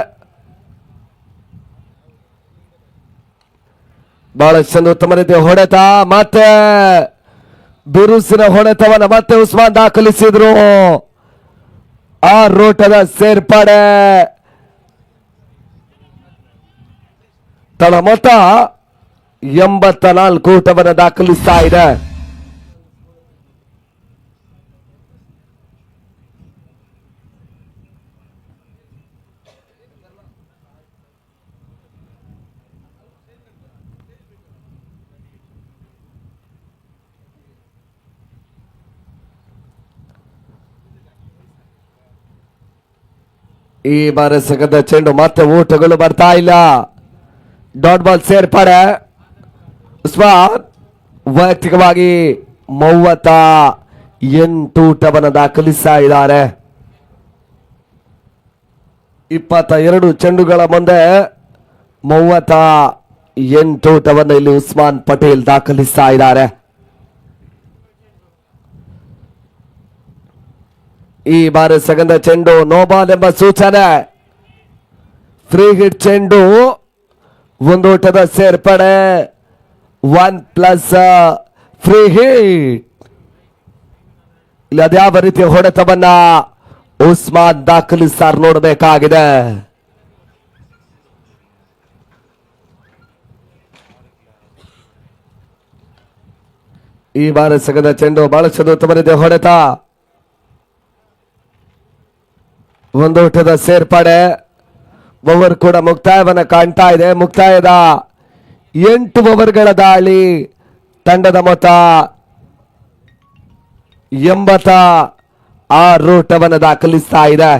ಬಹಳಷ್ಟು ಉತ್ತಮ ರೀತಿಯ ಹೊಡೆತ, ಮತ್ತೆ ಬಿರುಸಿನ ಹೊಡೆತವನ್ನು ಮತ್ತೆ ಉಸ್ಮಾನ್ ದಾಖಲಿಸಿದ್ರು. ಆ ರೋಟದ ಸೇರ್ಪಡೆ ತಳ ಮೊತ್ತ 84 ಊಟವನ್ನು ದಾಖಲಿಸ್ತಾ ಇದೆ. ಈ ಬಾರಿ ಸಗದ ಚೆಂಡು ಮತ್ತೆ ಊಟಗಳು ಬರ್ತಾ ಇಲ್ಲ. ಡಾಟ್ ಬಾಲ್ ಸೇರ್ಪಡೆ. ಉಸ್ಮಾನ್ ವೈಯಕ್ತಿಕವಾಗಿ 38 ಊಟವನ್ನು ದಾಖಲಿಸ್ತಾ ಇದ್ದಾರೆ. 22 ಚೆಂಡುಗಳ ಮುಂದೆ 38 ಊಟವನ್ನು ಇಲ್ಲಿ ಉಸ್ಮಾನ್ ಪಟೇಲ್ ದಾಖಲಿಸ್ತಾ ಇದ್ದಾರೆ. ಈ ಬಾರಿ ಸಗಂದ ಚೆಂಡು ನೋ ಬಾಲ್ ಎಂಬ ಸೂಚನೆ. ಫ್ರೀ ಹಿಟ್ ಚೆಂಡು, ಒಂದೋಟದ ಸೇರ್ಪಡೆ. 1+, ಫ್ರೀ ಹಿಟ್. ಇಲ್ಲಿ ಅದ್ಯಾವ ರೀತಿಯ ಹೊಡೆತವನ್ನ ಉಸ್ಮಾನ್ ದಾಖಲಿಸ್ತಾರ್ ನೋಡಬೇಕಾಗಿದೆ. ಈ ಬಾರಿ ಸಗದ ಚೆಂಡು ಬಹಳ ಚದುರುತ್ತಮರಿದೆ ಹೊಡೆತ. ಒಂದು ಊಟದ ಸೇರ್ಪಡೆ. ಓವರ್ ಕೂಡ ಮುಕ್ತಾಯವನ್ನ ಕಾಣ್ತಾ ಇದೆ. ಮುಕ್ತಾಯದ 8 ಓವರ್ಗಳ ದಾಳಿ. ತಂಡದ ಮೊತ್ತ 86 ಓಟವನ್ನು ದಾಖಲಿಸ್ತಾ ಇದೆ.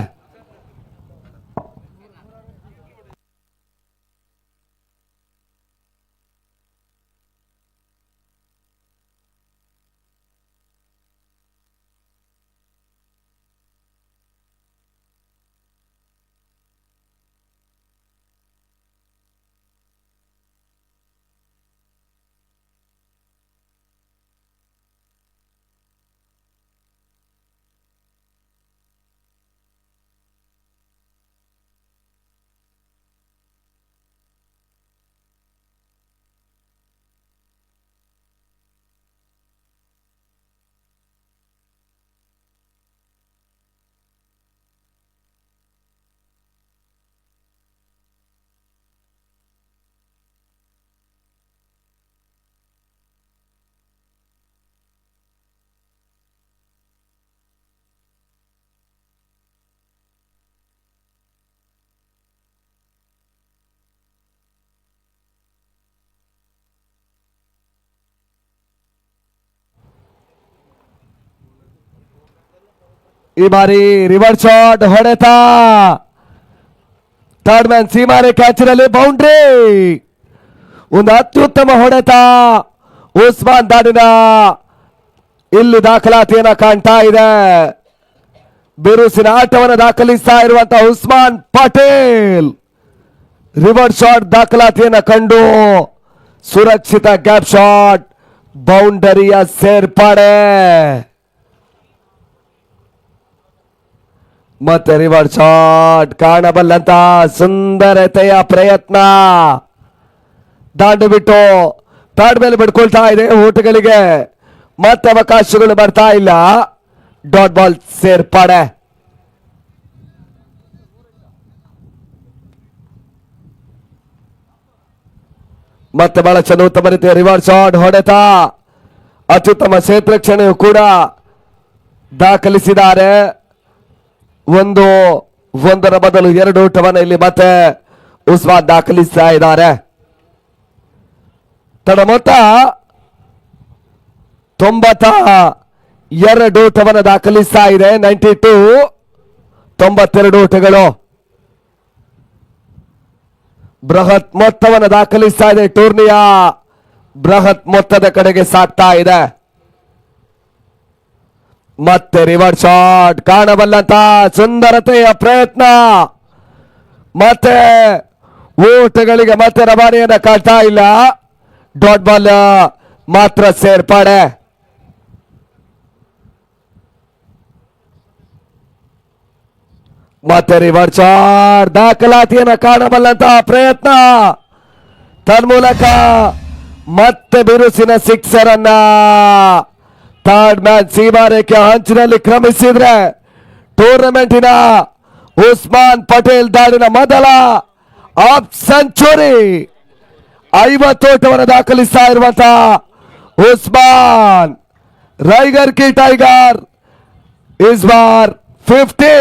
ಈ ಬಾರಿ ರಿವರ್ಸ್ ಶಾಟ್ ಹೊಡೆತ. ಥರ್ಡ್ ಮ್ಯಾನ್ ಸೀಮಾರೆ ಕ್ಯಾಚಿನಲ್ಲಿ ಬೌಂಡ್ರಿ. ಒಂದು ಅತ್ಯುತ್ತಮ ಹೊಡೆತ. ಉಸ್ಮಾನ್ ದಾಡಿನ ಇಲ್ಲಿ ದಾಖಲಾತಿಯನ್ನ ಕಾಣ್ತಾ ಇದೆ. ಬಿರುಸಿನ ಆಟವನ್ನು ದಾಖಲಿಸ್ತಾ ಇರುವಂತಹ ಉಸ್ಮಾನ್ ಪಟೇಲ್ ರಿವರ್ಸ್ ಶಾಟ್ ದಾಖಲಾತಿಯನ್ನ ಕಂಡು ಸುರಕ್ಷಿತ ಗ್ಯಾಪ್ ಶಾಟ್, ಬೌಂಡರಿಯ ಸೇರ್ಪಡೆ. ಮತ್ತೆ ರಿವರ್ಸ್ ಶಾಟ್ ಕಾಣಬಲ್ಲಂತ ಸುಂದರತೆಯ ಪ್ರಯತ್ನ. ದಾಂಡು ಬಿಟ್ಟು ಪ್ಯಾಡ್ ಮೇಲೆ ಬಿಡ್ಕೊಳ್ತಾ ಇದೆ. ಓಟಗಳಿಗೆ ಮತ್ತೆ ಅವಕಾಶಗಳು ಬರ್ತಾ ಇಲ್ಲ. ಡಾಟ್ ಬಾಲ್ ಸೇರ್ಪಡೆ. ಮತ್ತೆ ಬಹಳ ಚೆಂದ ಉತ್ತಮ ರೀತಿಯ ರಿವರ್ಸ್ ಶಾಟ್ ಹೊಡೆತ. ಅತ್ಯುತ್ತಮ ಕ್ಷೇತ್ರಕ್ಷಣೆಯು ಕೂಡ ದಾಖಲಿಸಿದ್ದಾರೆ. ಒಂದರ ಬದಲು 2 ಓಟವನ್ನು ಇಲ್ಲಿ ಮತ್ತೆ ಉಸ್ಮಾನ್ ದಾಖಲಿಸ್ತಾ ಇದ್ದಾರೆ. ತನ್ನ ಮೊತ್ತ 92 ಓಟವನ್ನು ದಾಖಲಿಸ್ತಾ ಇದೆ. 92, 92 ಓಟಗಳು. ಬೃಹತ್ ಮೊತ್ತವನ್ನು ದಾಖಲಿಸ್ತಾ ಇದೆ. ಟೂರ್ನಿಯ ಬೃಹತ್ ಮೊತ್ತದ ಕಡೆಗೆ ಸಾಗ್ತಾ ಇದೆ. ಮತ್ತೆ ರಿವರ್ಸ್ ಶಾಟ್ ಕಾಣಬಲ್ಲಂತ ಸುಂದರತೆಯ ಪ್ರಯತ್ನ. ಮತ್ತೆ ಓಟಗಳಿಗೆ ಮತ್ತೆ ರವಾನೆಯನ್ನ ಕಾಣ್ತಾ ಇಲ್ಲ. ಡಾಟ್ ಬಾಲ್ ಮಾತ್ರ ಸೇರ್ಪಡೆ. ಮತ್ತೆ ರಿವರ್ಸ್ ಶಾಟ್ ದಾಖಲಾತಿಯನ್ನ ಕಾಣಬಲ್ಲಂತಹ ಪ್ರಯತ್ನ. ತನ್ಮೂಲಕ ಮತ್ತೆ ಬಿರುಸಿನ ಸಿಕ್ಸರ್ ಅನ್ನ ಥರ್ಡ್ ಮ್ಯಾಚ್ ಸೀಮಾರೇಖೆ ಅಂಚಿನಲ್ಲಿ ಕ್ರಮಿಸಿದ್ರೆ ಟೂರ್ನಮೆಂಟಿನ ಉಸ್ಮಾನ್ ಪಟೇಲ್ ದಾಳಿನ ಮೊದಲ ಆಫ್ ಸೆಂಚುರಿ. 50 ಓಟವನ್ನು ದಾಖಲಿಸ್ತಾ ಇರುವಂತಹ ಉಸ್ಮಾನ್. ರೈಗರ್ ಕಿ ಟೈಗರ್ ಇಸ್ ಬಾರ್ 50.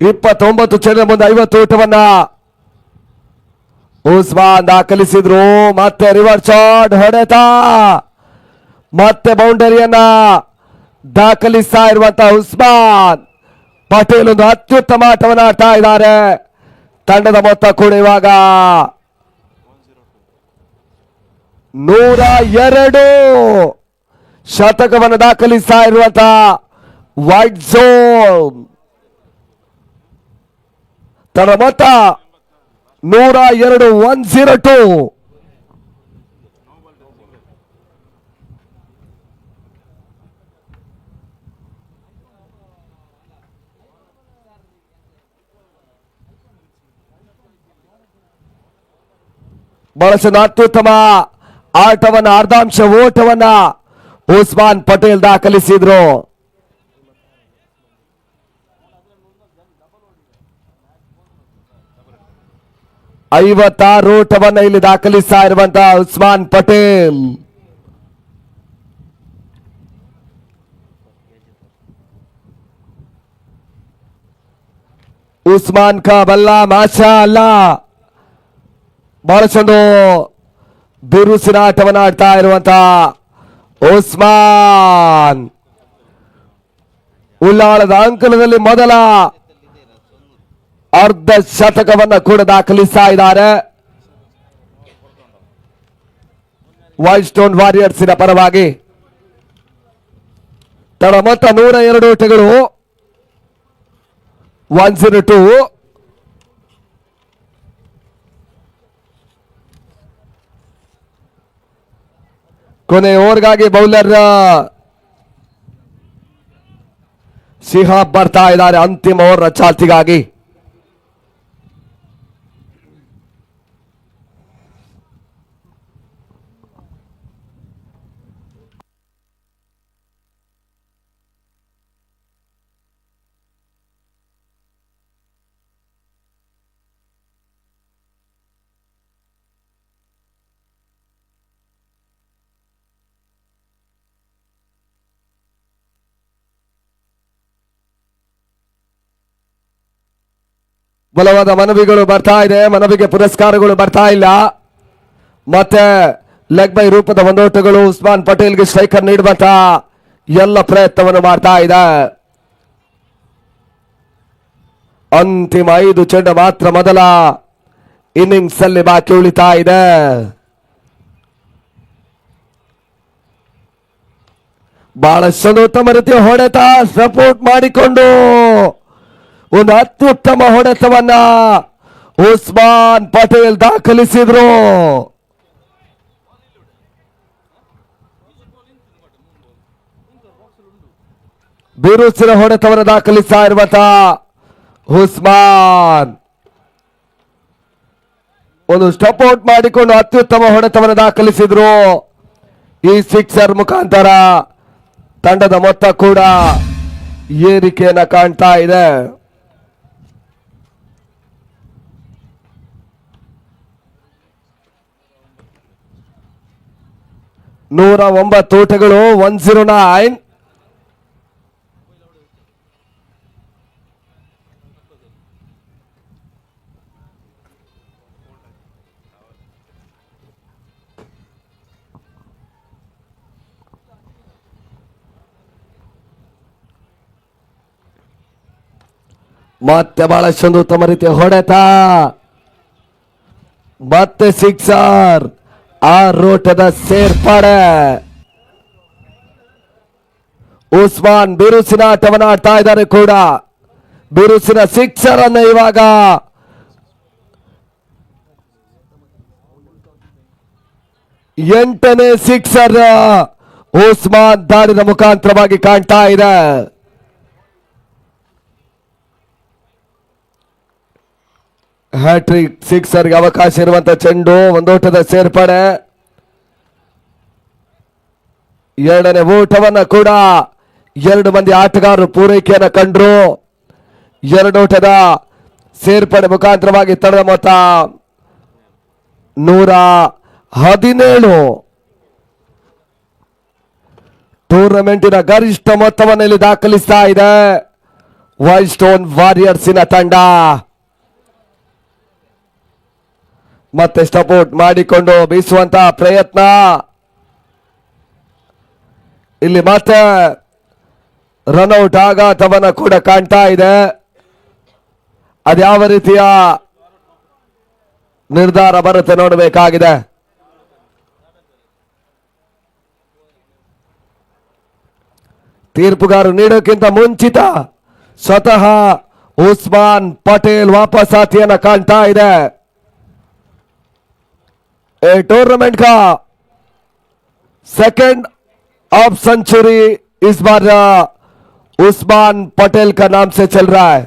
29 ಚೆಂಡಿನ ಮುಂದೆ 50 ಓಟವನ್ನ ಉಸ್ಮಾನ್ ದಾಖಲಿಸಿದ್ರು. ಮತ್ತೆ ರಿವರ್ಸ್ ಶಾಟ್ ಹೊಡೆತ. ಮತ್ತೆ ಬೌಂಡರಿಯನ್ನ ದಾಖಲಿಸ್ತಾ ಇರುವಂತಹ ಉಸ್ಮಾನ್ ಪಟೇಲ್ ಒಂದು ಅತ್ಯುತ್ತಮ ಆಟವನ್ನು ಆಡ್ತಾ ಇದ್ದಾರೆ. ತಂಡದ ಮೊತ್ತ ಕೂಡ ಇವಾಗ 102 ಶತಕವನ್ನು ದಾಖಲಿಸ್ತಾ ಇರುವಂತಹ ವೈಟ್ ಝೋನ್. ತನ್ನ ಮೊತ್ತ 102, 102. ಬಹಳಷ್ಟು ಅತ್ಯುತ್ತಮ ಆಟವನ್ನ ಅರ್ಧಾಂಶ ಓಟವನ್ನ ಉಸ್ಮಾನ್ ಪಟೇಲ್ ದಾಖಲಿಸಿದ್ರು. ಐವತ್ತಾರು ಓಟವನ್ನ ಇಲ್ಲಿ ದಾಖಲಿಸ್ತಾ ಇರುವಂತಹ ಉಸ್ಮಾನ್ ಪಟೇಲ್. ಉಸ್ಮಾನ್ ಕಾ ಬಲ್ಲ ಮಾಶಾ ಅಲ್ಲ, ಬಹಳಷ್ಟೊಂದು ಬಿರುಸಿನ ಆಟವನ್ನು ಆಡ್ತಾ ಇರುವಂತಹ ಉಸ್ಮಾನ್ ಉಲ್ಲಾಳದ ಅಂಕಣದಲ್ಲಿ ಮೊದಲ ಅರ್ಧ ಶತಕವನ್ನ ಕೂಡ ದಾಖಲಿಸ್ತಾ ಇದ್ದಾರೆ. ವೈಲ್ಡ್ ಸ್ಟೋನ್ ವಾರಿಯರ್ಸಿನ ಪರವಾಗಿ ತಡ ಮೊತ್ತ 102 ಓಟಗಳು. 102. ಕೊನೆ ಓವರ್ಗಾಗಿ ಬೌಲರ್ ಶಿಹಾಬ್ ಬರ್ತಾ ಇದ್ದಾರೆ ಅಂತಿಮ ಓವರ್ ಚಾಲ್ತಿಗಾಗಿ. ಬಲವಾದ ಮನವಿಗಳು ಬರ್ತಾ ಇದೆ, ಮನವಿಗೆ ಪುರಸ್ಕಾರಗಳು ಬರ್ತಾ ಇಲ್ಲ. ಮತ್ತೆ ಲೆಗ್ ಬೈ ರೂಪದ ಒಂದೋಟಗಳು ಉಸ್ಮಾನ್ ಪಟೇಲ್ಗೆ ಸ್ಟ್ರೈಕರ್ ನೀಡುವಂತ ಎಲ್ಲ ಪ್ರಯತ್ನವನ್ನು ಮಾಡ್ತಾ ಇದೆ. ಅಂತಿಮ 5 ಚೆಂಡು ಮಾತ್ರ ಮೊದಲ ಇನ್ನಿಂಗ್ಸ್ ಅಲ್ಲಿ ಬಾಕಿ ಉಳಿತಾ ಇದೆ. ಬಹಳಷ್ಟು ಉತ್ತಮ ರೀತಿಯ ಹೊಡೆತ ಸಪೋರ್ಟ್ ಮಾಡಿಕೊಂಡು ಒಂದು ಅತ್ಯುತ್ತಮ ಹೊಡೆತವನ್ನ ಉಸ್ಮಾನ್ ಪಟೇಲ್ ದಾಖಲಿಸಿದ್ರು. ಬಿರುಸಿನ ಹೊಡೆತವನ್ನು ದಾಖಲಿಸ್ತಾ ಇರುವಂತಹ ಉಸ್ಮಾನ್ ಒಂದು ಸ್ಟಪ್ ಔಟ್ ಮಾಡಿಕೊಂಡು ಅತ್ಯುತ್ತಮ ಹೊಡೆತವನ್ನು ದಾಖಲಿಸಿದ್ರು. ಈ ಸಿಕ್ಸರ್ ಮುಖಾಂತರ ತಂಡದ ಮೊತ್ತ ಕೂಡ ಏರಿಕೆಯನ್ನ ಕಾಣ್ತಾ ಇದೆ. 109 ಓಟಗಳು. 109. ಮತ್ತೆ ಬಹಳಷ್ಟೊಂದು ಉತ್ತಮ ರೀತಿಯ ಹೊಡೆತ, ಮತ್ತೆ ಸಿಕ್ಸರ್, ಆ ರೋಟದ ಸೇರ್ಪಡೆ. ಉಸ್ಮಾನ್ ಬಿರುಸಿನ ಆಟವನ್ನು ಆಡ್ತಾ ಇದ್ದಾರೆ ಕೂಡ. ಬಿರುಸಿನ ಸಿಕ್ಸರ್ ಅನ್ನ ಇವಾಗ ಎಂಟನೇ ಸಿಕ್ಸರ್ ಉಸ್ಮಾನ್ ದಾಳಿನ ಮುಖಾಂತರವಾಗಿ ಕಾಣ್ತಾ ಇದೆ. ಹ್ಯಾಟ್ರಿಕ್ ಸಿಕ್ಸರ್ಗೆ ಅವಕಾಶ ಇರುವಂತ ಚೆಂಡು, ಒಂದೋಟದ ಸೇರ್ಪಡೆ. ಎರಡನೇ ಓಟವನ್ನ ಕೂಡ 2 ಮಂದಿ ಆಟಗಾರರು ಪೂರೈಕೆಯನ್ನು ಕಂಡ್ರು. 2 ಓಟದ ಸೇರ್ಪಡೆ ಮುಖಾಂತರವಾಗಿ ತಡೆದ ಮೊತ್ತ 117. ಟೂರ್ನಮೆಂಟಿನ ಗರಿಷ್ಠ ಮೊತ್ತವನ್ನು ಇಲ್ಲಿ ದಾಖಲಿಸ್ತಾ ಇದೆ ವೈಲ್ಡ್ ಸ್ಟೋನ್ ವಾರಿಯರ್ಸಿನ ತಂಡ. ಮತ್ತೆ ಸಪೋರ್ಟ್ ಮಾಡಿಕೊಂಡು ಬೀಸುವಂತಹ ಪ್ರಯತ್ನ. ಇಲ್ಲಿ ಮತ್ತೆ ರನ್ಔಟ್ ಆಘಾತವನ್ನ ಕೂಡ ಕಾಣ್ತಾ ಇದೆ. ಅದ್ಯಾವ ರೀತಿಯ ನಿರ್ಧಾರ ಬರುತ್ತೆ ನೋಡಬೇಕಾಗಿದೆ. ತೀರ್ಪುಗಾರರು ನೀಡೋಕ್ಕಿಂತ ಮುಂಚಿತ ಸ್ವತಃ ಉಸ್ಮಾನ್ ಪಟೇಲ್ ವಾಪಸಾತಿಯನ್ನ ಕಾಣ್ತಾ ಇದೆ. टूर्नामेंट का सेकंड ऑफ सेंचुरी इस बार उस्मान पटेल का नाम से चल रहा है.